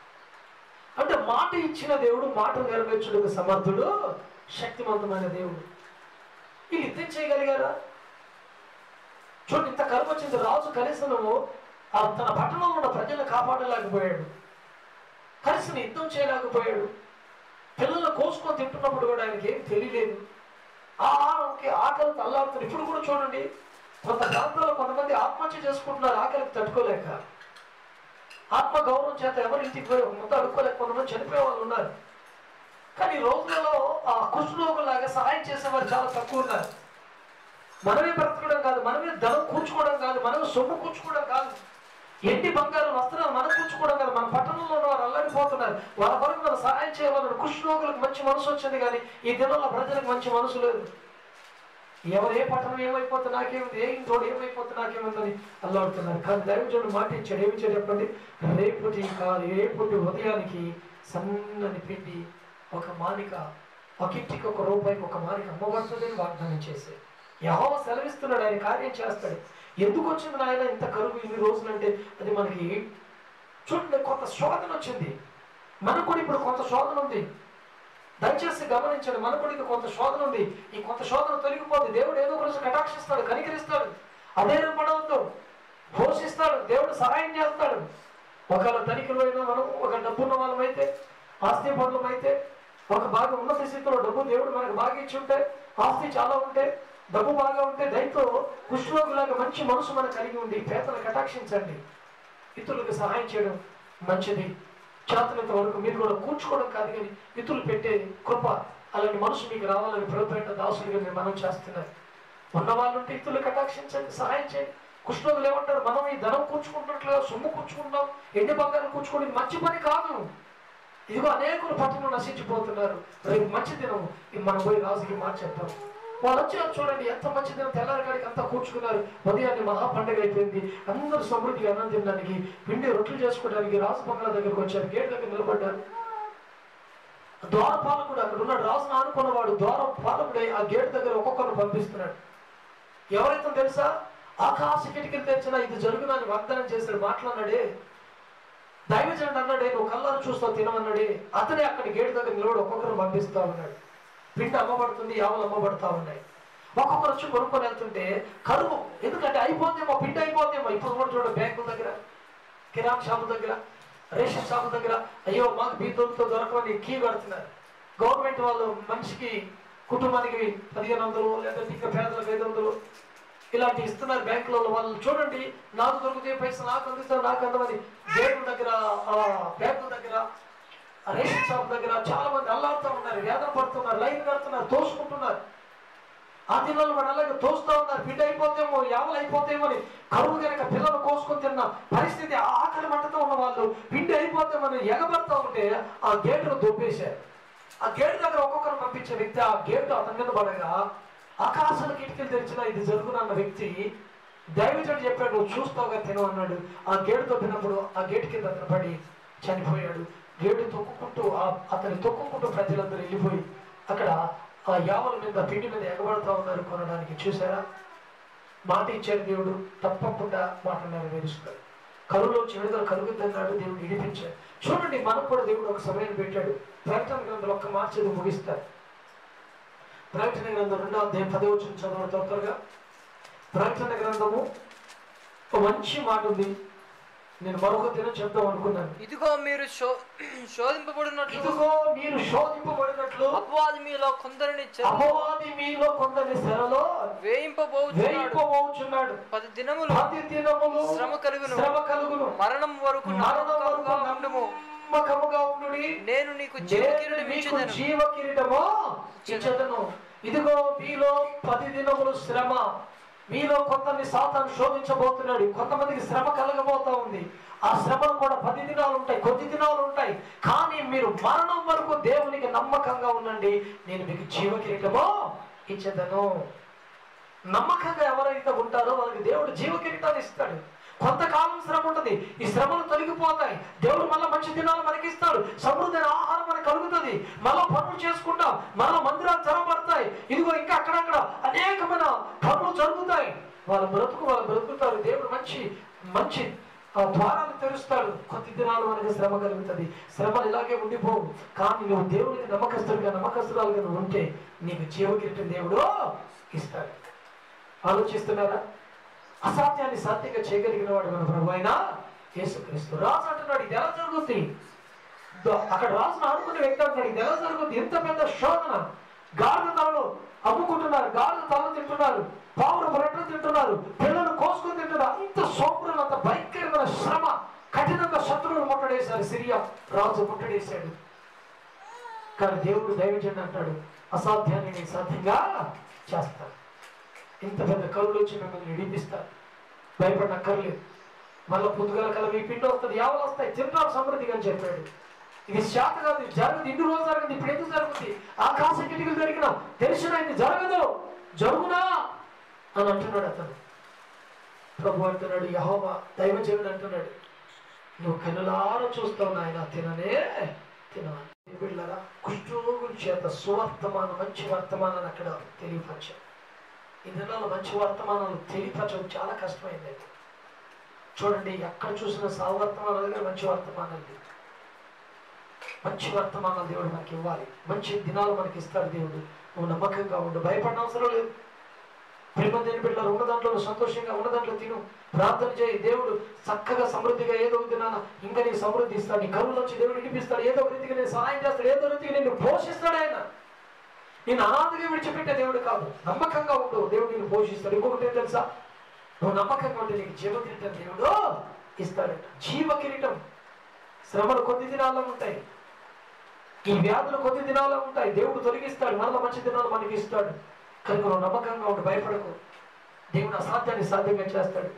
అంటే మాట ఇచ్చిన దేవుడు మాట నెరవేర్చుటకు సమర్థుడు, శక్తివంతమైన దేవుడు. వీళ్ళు యుద్ధం చేయగలిగారా? చూడండి, ఇంత కరువు వచ్చింది. రాజు కనీసం తన పట్టణంలో ఉన్న ప్రజలను కాపాడలేకపోయాడు, కనీసం యుద్ధం చేయలేకపోయాడు. పిల్లలు కోసుకొని తింటున్నప్పుడు కూడా ఆయనకి ఏం తెలియలేదు. ఆహారంకి ఆకలితో అల్లాడుతున్నారు. ఇప్పుడు కూడా చూడండి, కొంత ప్రాంతాల్లో కొంతమంది ఆత్మహత్య చేసుకుంటున్నారు ఆకలికి తట్టుకోలేక. ఆత్మ గౌరవం చేత ఎవరి ఇంటికి పోయి మొత్తం అడుక్కోలేక కొంతమంది చనిపోయే వాళ్ళు ఉన్నారు. కానీ ఈ రోజులలో ఆ కుష్ఠరోగులాగా సహాయం చేసేవారు చాలా తక్కువ ఉన్నారు. మనమే బ్రతకడం కాదు, మనమే ధనం కూర్చుకోవడం కాదు, మనమే సొమ్ము కూర్చుకోవడం కాదు, ఎండి బంగారం వస్త్రాలు మనం కూర్చుకోవడం కాదు. మన పట్టణంలో ఉన్న వారు అల్లాడిపోతున్నారు. వాళ్ళ వరకు మనం సహాయం చేయాలని కుష్ఠరోగులకు మంచి మనసు వచ్చింది, కానీ ఈ దినంలో ప్రజలకు మంచి మనసు లేదు. ఎవరు ఏ పట్టణం ఏమైపోతే నాకేముంది, ఏ ఇంటోడు ఏమైపోతే నాకేముందని అల్లాడుతున్నారు. కానీ దైవజనుడు మాట ఇచ్చాడు, ఏమిచ్చాడు చెప్పండి? రేపటి ఉదయానికి సన్నని పిండి ఒక మానిక, ఒక ఇంటికి ఒక రూపాయికి ఒక మానిక అమ్మబడుతుందని వాగ్దానం చేశాడు. యెహోవా సెలవిస్తున్నాడు, ఆయన కార్యం చేస్తాడు. ఎందుకు వచ్చింది నాయన ఇంత కరువు ఇన్ని రోజులంటే అది మనకి చూడండి కొంత శోధన వచ్చింది. మనకు కూడా ఇప్పుడు కొంత శోధన ఉంది. దయచేసి గమనించండి, మనకు కూడా కొంత శోధన ఉంది. ఈ కొంత శోధన తొలగిపోతుంది. దేవుడు ఏదో ఒక రోజు కటాక్షిస్తాడు, కనికరిస్తాడు, అదే పడవద్దు, పోషిస్తాడు, దేవుడు సహాయం చేస్తాడు. ఒకవేళ తనిఖీలో అయినా మనం ఒక డబ్బున్న వాళ్ళమైతే, ఆస్తి పనులమైతే, ఒక బాగా ఉన్నత స్థితిలో డబ్బు దేవుడు మనకు బాగా ఇచ్చి ఉంటే, ఆస్తి చాలా ఉంటే, డబ్బు బాగా ఉంటే, దయతో కుష్ఠరోగులాగా మంచి మనసు మనకు కలిగి ఉండి పేదలను కటాక్షించండి. ఇతరులకు సహాయం చేయడం మంచిది. చేతనంత వరకు మీరు కూడా కూర్చుకోవడం కాదు, కానీ ఇతరులు పెట్టే కృప, అలాంటి మనసు మీకు రావాలని ప్రభుపేట దాసులుగా మీరు మనం చేస్తున్నారు. ఉన్నవాళ్ళు ఉంటే ఇతరులు కటాక్షించండి, సహాయం చేయండి. కుష్ఠరోగులు ఏమంటారు? మనం ఈ ధనం కూర్చుకుంటున్నట్లుగా సొమ్ము కూర్చుకుంటాం, ఎండి బంగారం కూర్చుకోవడం మంచి పని కాదు. ఇదిగో అనేకులు పట్టణం నశించిపోతున్నారు. రేపు మంచి దినం మనం పోయి రాజుకి మాట చెప్తాం. వాళ్ళు వచ్చారు చూడండి, ఎంత మంచి దినం, తెల్లారికాడికి అంతా కూర్చుకున్నారు. ఉదయాన్నే మహాపండుగ అయిపోయింది. అందరూ సమృద్ధిగా అన్నం తినడానికి, పిండి రొట్టెలు చేసుకోవడానికి రాజు బంగ్లా దగ్గరకు వచ్చారు. గేట్ దగ్గర నిలబడ్డారు. ద్వారపాలకుడు అక్కడ ఉన్నాడు. రాజును ఆనుకున్నవాడు ద్వారపాలకుడే ఆ గేట్ దగ్గర ఒక్కొక్కరు పంపిస్తున్నాడు. ఎవరైతే తెలుసా? ఆకాశ కిటికీలు తెచ్చినా ఇది జరుగునని వాగ్దానం చేశాడు. మాట్లాడినాడే దైవజనుడు అన్నాడే, నువ్వు కళ్ళారు చూస్తావు తినమన్నాడే. అతనే అక్కడ గేటు దగ్గర నిలబడి ఒక్కొక్కరు పంపిస్తా ఉన్నాడు. పిండి అమ్మబడుతుంది, యావలు అమ్మబడతా ఉన్నాయి. ఒక్కొక్కరు వచ్చి కొనుక్కొని వెళ్తుంటే కరువు, ఎందుకంటే అయిపోతేమో, పిండి అయిపోతేమో. ఇప్పుడు కూడా చూడ బ్యాంకుల దగ్గర, కిరాణా షాపుల దగ్గర, రేషన్ షాపుల దగ్గర, అయ్యో మాకు బీదోలతో దొరకమని కీ కడుతున్నారు. గవర్నమెంట్ వాళ్ళు మనిషికి కుటుంబానికి 1500 లేదా ఇంకా పేదలకు 500 ఇలాంటి ఇస్తున్నారు బ్యాంకులలో. వాళ్ళు చూడండి, నాకు దొరికితే పైసలు నాకు అందిస్తారు, నాకు అందమని బ్యాంకుల దగ్గర, బ్యాంకుల దగ్గర, రేషన్ షాప్ దగ్గర చాలా మంది అల్లాడుతూ ఉన్నారు, వేదన పడుతున్నారు, లైన్ కడుతున్నారు, తోసుకుంటున్నారు. ఆ దినాలు వాడు అలాగే తోస్తూ ఉన్నారు. పిండి అయిపోతేమో, యావలు అయిపోతేమో అని. కరువు కనుక పిల్లలు కోసుకొని తిన్న పరిస్థితి, ఆకలి మంటతో ఉన్న వాళ్ళు పిండి అయిపోతేమని ఎగబడతా ఉంటే ఆ గేటును దొబ్బేశారు. ఆ గేటు దగ్గర ఒక్కొక్కరు పంపించే వ్యక్తి ఆ గేటు అతని మీద పడగా ఆకాశాల కిటికీలు తెరిచిన ఇది జరుగునన్న వ్యక్తి దైవజనుడు చెప్పాడు, నువ్వు చూస్తావుగా తిను అన్నాడు. ఆ గేటు తొక్కినప్పుడు ఆ గేటు కింద అతను పడి చనిపోయాడు. గేటు తొక్కుకుంటూ అతన్ని తొక్కుకుంటూ ప్రజలందరూ వెళ్ళిపోయి అక్కడ ఆ యావల మీద, పిండి మీద ఎగబడతా ఉన్నారు కొనడానికి. చూసారా, మాట ఇచ్చాడు దేవుడు, తప్పకుండా మాట నెరవేరుస్తాడు. కరువులోంచి విడుదల కలుగుతున్నాడు, దేవుడు విడిపించాడు. చూడండి, మనకు కూడా దేవుడు ఒక సమయాన్ని పెట్టాడు. ప్రకటన గ్రంథంలో ఒక్క మార్చేది ముగిస్తారు. ప్రకటన గ్రంథం 2వ అధ్యాయం 10వ వచనం చదవడం త్వరగా. ప్రకటన గ్రంథము ఒక మంచి మాట ఉంది, నేను మరొక దినం చెప్దాం అనుకున్నాను. ఇదిగో మీరు శోధింపబడినట్లు, ఇదిగో మీరు శోధింపబడినట్లు అపవాది మీలో కొందరిని చెరలో వేయింపబోచున్నాడు. 10 దినములు శ్రమ కలుగును, మరణం వరకు నమ్మకముగా ఉండుడి, నేను నీకు జీవ కిరీటము ఇచ్చెదను. ఇదిగో మీలో 10 దినములు శ్రమ. మీలో కొంతమంది సాతాను శోధించబోతున్నాడు, కొంతమందికి శ్రమ కలగబోతా ఉంది. ఆ శ్రమలు కూడా 10 దినాలు ఉంటాయి, కొద్ది దినాలు ఉంటాయి. కానీ మీరు మరణం వరకు దేవునికి నమ్మకంగా ఉండండి, నేను మీకు జీవ కిరీటము ఇచ్చేదను. నమ్మకంగా ఎవరైతే ఉంటారో వాళ్ళకి దేవుడు జీవ కిరీటాన్ని ఇస్తాడు. కొంతకాలం శ్రమ ఉంటుంది, ఈ శ్రమలు తొలగిపోతాయి. దేవుడు మళ్ళీ మంచి దినాలు మనకి ఇస్తాడు, సమృద్ధైన ఆహారం మనకు కలుగుతుంది, మళ్ళీ పనులు చేసుకుంటాం, మళ్ళీ మందిరాలు తెరవబడతాయి. ఇదిగో ఇంకా అక్కడక్కడ అనేకమైన పనులు జరుగుతాయి. వాళ్ళు బ్రతుకుతారు. దేవుడు మంచి మంచి ద్వారాలు తెరుస్తాడు. కొద్ది దినాలు మనకి శ్రమ కలుగుతుంది. శ్రమలు ఇలాగే ఉండిపోవు. కానీ నువ్వు దేవుడికి నమ్మకస్తురాలుగా నువ్వు ఉంటే నీకు జీవ కిరీటం దేవుడు ఇస్తాడు. ఆలోచిస్తున్నారా? అసాధ్యాన్ని సాధ్యంగా చేయగలిగిన వాడు మన ప్రభు అయిన యేసుక్రీస్తు. రాజు అంటున్నాడు, ఇది ఎలా జరుగుతుంది? అక్కడ రాజును ఆడుకునే వ్యక్తి అంటున్నాడు, ఇది ఎలా జరుగుతుంది? ఇంత పెద్ద శోధన, గాడిద తలలు అమ్ముకుంటున్నారు, గాడిద తలలు తింటున్నారు, పావుల బ్రెడ్లు తింటున్నారు, పిల్లలు కోసుకుని తింటున్నారు. ఇంత సోపురం, అంత భయంకరమైన శ్రమ, కఠినంగా శత్రువులు ముట్టడేశారు. సిరియా రాజు ముట్టడేశాడు. కానీ దేవుడు దైవజనుడు అంటాడు, అసాధ్యాన్ని నేను సాధ్యంగా చేస్తాను. ఇంత పెద్ద కరువులు వచ్చి మిమ్మల్ని విడిపిస్తారు, భయపడక్కర్లేదు. మళ్ళీ పొద్దుగల కల మీ పిండి వస్తుంది, యావలు వస్తాయి, తింటారు సమృద్ధిగా అని చెప్పాడు. ఇది శాత కాదు, ఇది జరగదు. ఇన్ని రోజులు జరగదు, ఇప్పుడు ఎందుకు జరుగుతుంది? ఆకాశ కిటికీలు జరిగిన తెలిసినది జరగదు, జరుగునా అని అంటున్నాడు అతను. ప్రభు అంటున్నాడు, యెహోవా దైవజనుడు అంటున్నాడు, నువ్వు కన్నులారా చూస్తావు నాయన, తిననే తినవాలి. బిడ్డలారా, కుష్ఠరోగుల చేత సువర్తమానం, మంచి వర్తమానాన్ని అక్కడ తెలియపరిచాడు. ఈ దినాల్లో మంచి వర్తమానాలు తెలియపరచడం చాలా కష్టమైంది. చూడండి, ఎక్కడ చూసిన సావర్తమానాలు కానీ మంచి వర్తమానాలు లేదు. మంచి వర్తమానాలు దేవుడు మనకి ఇవ్వాలి, మంచి దినాలు మనకి ఇస్తాడు దేవుడు. నువ్వు నమ్మకంగా ఉండు, భయపడిన అవసరం లేదు. ప్రేమ దేని బిడ్డలు ఉన్న దాంట్లో సంతోషంగా ఉన్న దాంట్లో తిను, ప్రార్థన చేయి. దేవుడు చక్కగా సమృద్ధిగా ఏదో దినాన ఇంకా నీ సమృద్ధి ఇస్తాడు. నీ కరువులోంచి దేవుడు విడిపిస్తాడు, ఏదో ఒక రీతిగా నేను సహాయం చేస్తాడు, ఏదో రీతిగా నిన్ను పోషిస్తాడు. ఆయన నేను అనాథగా విడిచిపెట్టే దేవుడు కాదు. నమ్మకంగా ఉండు, దేవుడు నిన్ను పోషిస్తాడు. ఇంకొకటి ఏం తెలుసా? నువ్వు నమ్మకంగా ఉంటే నీకు జీవ కిరీటం దేవుడు ఇస్తాడట. జీవ కిరీటం. శ్రమలు కొద్ది దినాల్లో ఉంటాయి, ఈ వ్యాధులు కొద్ది దినాల్లో ఉంటాయి. దేవుడు తొలగిస్తాడు, మరల మంచి దినాలు మనకి ఇస్తాడు. కనుక నువ్వు నమ్మకంగా ఉండి భయపడకు. దేవుడు అసాధ్యాన్ని సాధ్యంగా చేస్తాడు,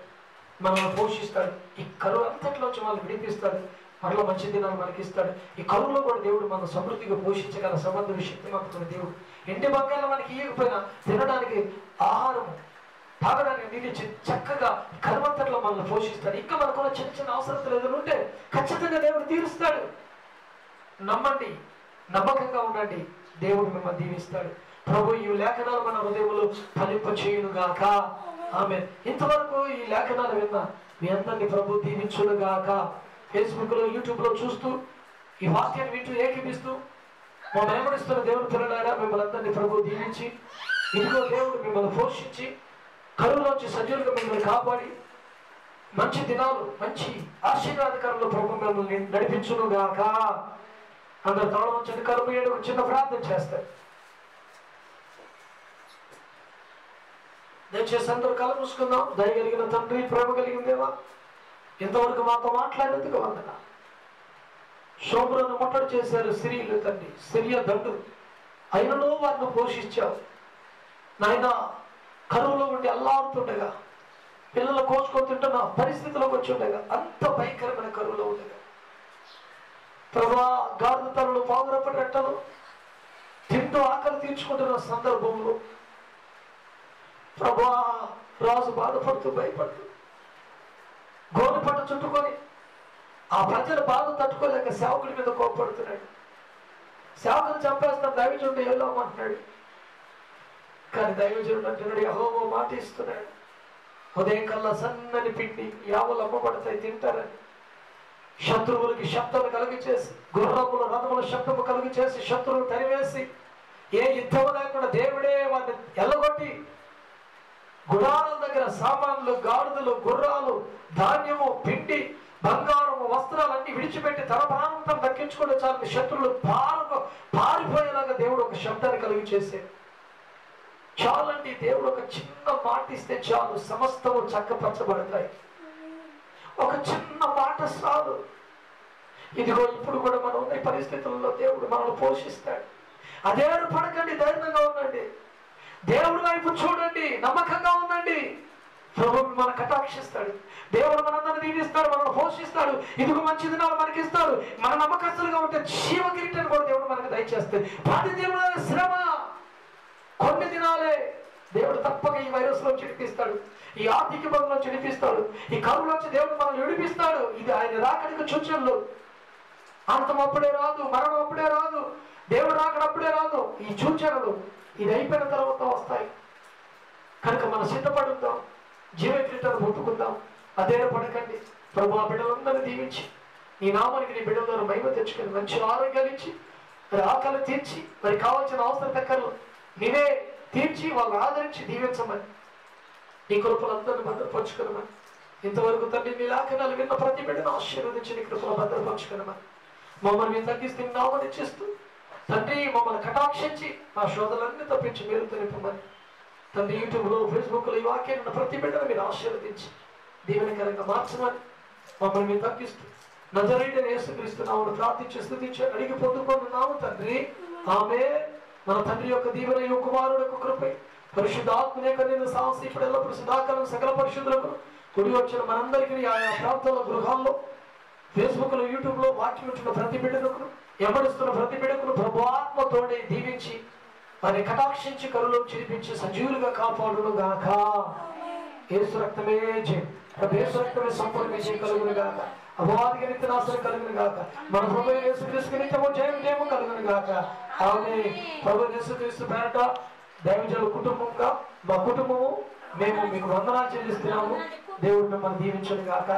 మనల్ని పోషిస్తాడు. ఈ కరువు అంతట్లోంచి మనల్ని విడిపిస్తాడు, మరలా మంచి దినాలు మనకి ఇస్తాడు. ఈ కరువులో కూడా దేవుడు మనం సమృద్ధిగా పోషించగల సమర్థుడు, శక్తిమంతుడు దేవుడు. ఎండి బంగాళం మనకి ఇవ్వకపోయినా తినడానికి ఆహారము, తాగడానికి నీళ్ళు చక్కగా కరువంతట్లో మనల్ని పోషిస్తాడు. ఇంకా మనకున్న చిన్న చిన్న అవసరతలు ఏదైనా ఉంటే ఖచ్చితంగా దేవుడు తీరుస్తాడు. నమ్మండి, నమ్మకంగా ఉండండి, దేవుడు మిమ్మల్ని దీవిస్తాడు. ప్రభు ఈ లేఖనాలు మన హృదయంలో ఫలింప చేయును గాక. ఆమేన్. ఇంతవరకు ఈ లేఖనాలు విన్నా మీ అందరినీ ప్రభు దీవించును గాక. ఫేస్బుక్లో యూట్యూబ్లో చూస్తూ ఈ వాక్యాన్ని వింటూ ఏకీపిస్తూ మా వెంబడిస్తున్న దేవుని పిల్లలారా మిమ్మల్ని అందరినీ ప్రభు దీవించి ఇదిగో దేవుడు మిమ్మల్ని పోషించి కరువులోంచి సజీవులుగా మిమ్మల్ని కాపాడి మంచి దినాలు మంచి ఆశీర్వాదకరంలో ప్రభు మిమ్మల్ని నడిపించును గాక. అందరు తాళం వచ్చి కలుపు ఏడు చిన్న ప్రార్థన చేస్తారు. దయచేసి అందరూ కళ్ళు మూసుకుందాం. దయ కలిగిన తండ్రి, ప్రేమ కలిగిందేవా, ఇంతవరకు మాతో మాట్లాడేందుకు వందన. శోభ్రను ముట్టడి చేశారు స్త్రీలు తండ్రి, సిరియ దండు అయినను వారిని పోషించావు నాయన. కరువులో ఉండి అల్లాడుతుండగా పిల్లలు కోసుకొని తింటున్న పరిస్థితిలోకి వచ్చి ఉండగా, అంత భయంకరమైన కరువులో ఉండగా ప్రభా గాడిద తలలు పావురపడి రెట్టలు తింటూ ఆకలి తీర్చుకుంటున్న సందర్భంలో ప్రభా రాజు బాధపడుతూ భయపడుతూ గోని పట్టు చుట్టుకొని ఆ ప్రజల బాధ తట్టుకోలేక సేవకుడి మీద కోపడుతున్నాడు. సేవకుని చంపేస్తాను దైవజనుడు వెళ్ళమంటున్నాడు. కానీ దైవజనుడు అంటున్నాడు యెహోవా మాట ఇస్తున్నాడు, ఉదయం కల్లా సన్నని పిండి యావలు అమ్మబడతాయి తింటారని. శత్రువులకి శబ్దాలు కలిగి చేసి, గుర్రముల రథముల శబ్దము కలిగి చేసి శత్రువులు తరివేసి ఏ యుద్ధము లేకుండా దేవుడే వారిని ఎల్లగొట్టి గుడారాల దగ్గర సామాన్లు, గాడిదలు, గుర్రాలు, ధాన్యము, పిండి, బంగారము, వస్త్రాలన్నీ విడిచిపెట్టి తన ప్రాంతం దక్కించుకుంటే చాలు శత్రువులు పారిపోయేలాగా దేవుడు ఒక శబ్దాన్ని కలిగి చేసే చాలండి. దేవుడు ఒక చిన్న మాట ఇస్తే చాలు సమస్తము చక్కపరచబడతాయి. ఒక చిన్న మాట చాలు. ఇదిగో ఇప్పుడు కూడా మనం ఉన్న పరిస్థితుల్లో దేవుడు మనల్ని పోషిస్తాడు. అదే పడకండి, ధైర్యంగా ఉండండి, దేవుడి వైపు చూడండి, నమ్మకంగా ఉండండి. ప్రభువు మన కటాక్షిస్తాడు, దేవుడు మనందరిని దీవిస్తాడు, మనల్ని పోషిస్తాడు. ఇదిగో మంచి దినాలు మనకి ఇస్తాడు. మన నమ్మకస్తులుగా ఉంటే జీవ కిరీటాన్ని కూడా దేవుడు మనకి దయచేస్తాడు. ప్రతి దేవుడు శ్రమ కొన్ని దినాలే దేవుడు తప్పక ఈ వైరస్ లో విడిపిస్తాడు, ఈ ఆర్థిక ఇబ్బందుల్లో విడిపిస్తాడు, ఈ కరువులోంచి దేవుడు మనల్ని విడిపిస్తాడు. ఇది ఆయన రాకడికి సూచనలు. అంతం అప్పుడే రాదు, మరణం అప్పుడే రాదు, దేవుడు రాకడప్పుడే రాదు. ఈ సూచనలు ఇది అయిపోయిన తర్వాత వస్తాయి. కనుక మనం సిద్ధపడుద్దాం, జీవ కిరీటాన్ని ముట్టుకుందాం. అదే పడకండి. ప్రభు ఆ బిడ్డలందరినీ దీవించి నీ నామానికి నీ బిడ్డల ద్వారా మహిమ తెచ్చుకొని మంచి ఆరోగ్యాలు ఇచ్చి మరి ఆకలి తీర్చి మరి కావాల్సిన అవసరం తక్కర్లు నీవే తీర్చి వాళ్ళని ఆదరించి దీవించమని నీ కృపలందరినీ భద్రపరచుకునమని ఇంతవరకు తండ్రి నీ లేఖనాలు విన్న ప్రతి బిడ్డను ఆశీర్వదించి నీ కృపలు భద్రపరచుకునమని మమ్మల్ని మేము తగ్గిస్తే నామని చేస్తూ తండ్రి మమ్మల్ని కటాక్షించి మా శోధలన్నీ తప్పించి మీరు నింపమని తండ్రి యూట్యూబ్లో ఫేస్బుక్లో ఈ వాక్యాన్ని ప్రతి బిడ్డను మీరు ఆశీర్వదించి దీవెనకరంగా మార్చమని మమ్మల్ని మేము తగ్గిస్తూ నజరేయుడైన యేసుక్రీస్తు నామమున ప్రార్థించి స్తుతించి అడిగి పొందుకుంటున్నాము తండ్రి. ఆమేన్. మన తండ్రి యొక్క దీవెన ఈ కుమారుడు యొక్క కృపై పరిశుద్ధాత్మ యొక్క నేను సాహసి ఇప్పుడు ఎల్లప్పుడు సదాకాలం సకల పరిశుద్ధులకు కుడి వచ్చిన మనందరికీ ఆయా ప్రాంతాల్లో గృహాల్లో ఫేస్బుక్లో యూట్యూబ్లో వాక్యం ఉంటున్న ప్రతి బిడ్డకు ఎమ్మడిస్తున్న ప్రతి బిడ్డకు ప్రభువాత్మతోనే దీవించి వారిని కటాక్షించి కరులో చిరిపించి సజీవులుగా కాపాడును గాక. యేసు రక్తమే జయం. యేసు రక్తమే సంపూర్ణ విజయం కలుగును గాక. అపవాదికి నిత్య నాశనం కలుగును గాక. మన ప్రభు యేసుక్రీస్తుకి నిత్యము జయము కలుగును గాక. ఆమేన్. ప్రభు యేసుక్రీస్తు పేరట దైవజనుల కుటుంబంగా మా కుటుంబము మేము మీకు వందనాలు చెల్లిస్తున్నాము. దేవుడు మిమ్మల్ని దీవించును గాక.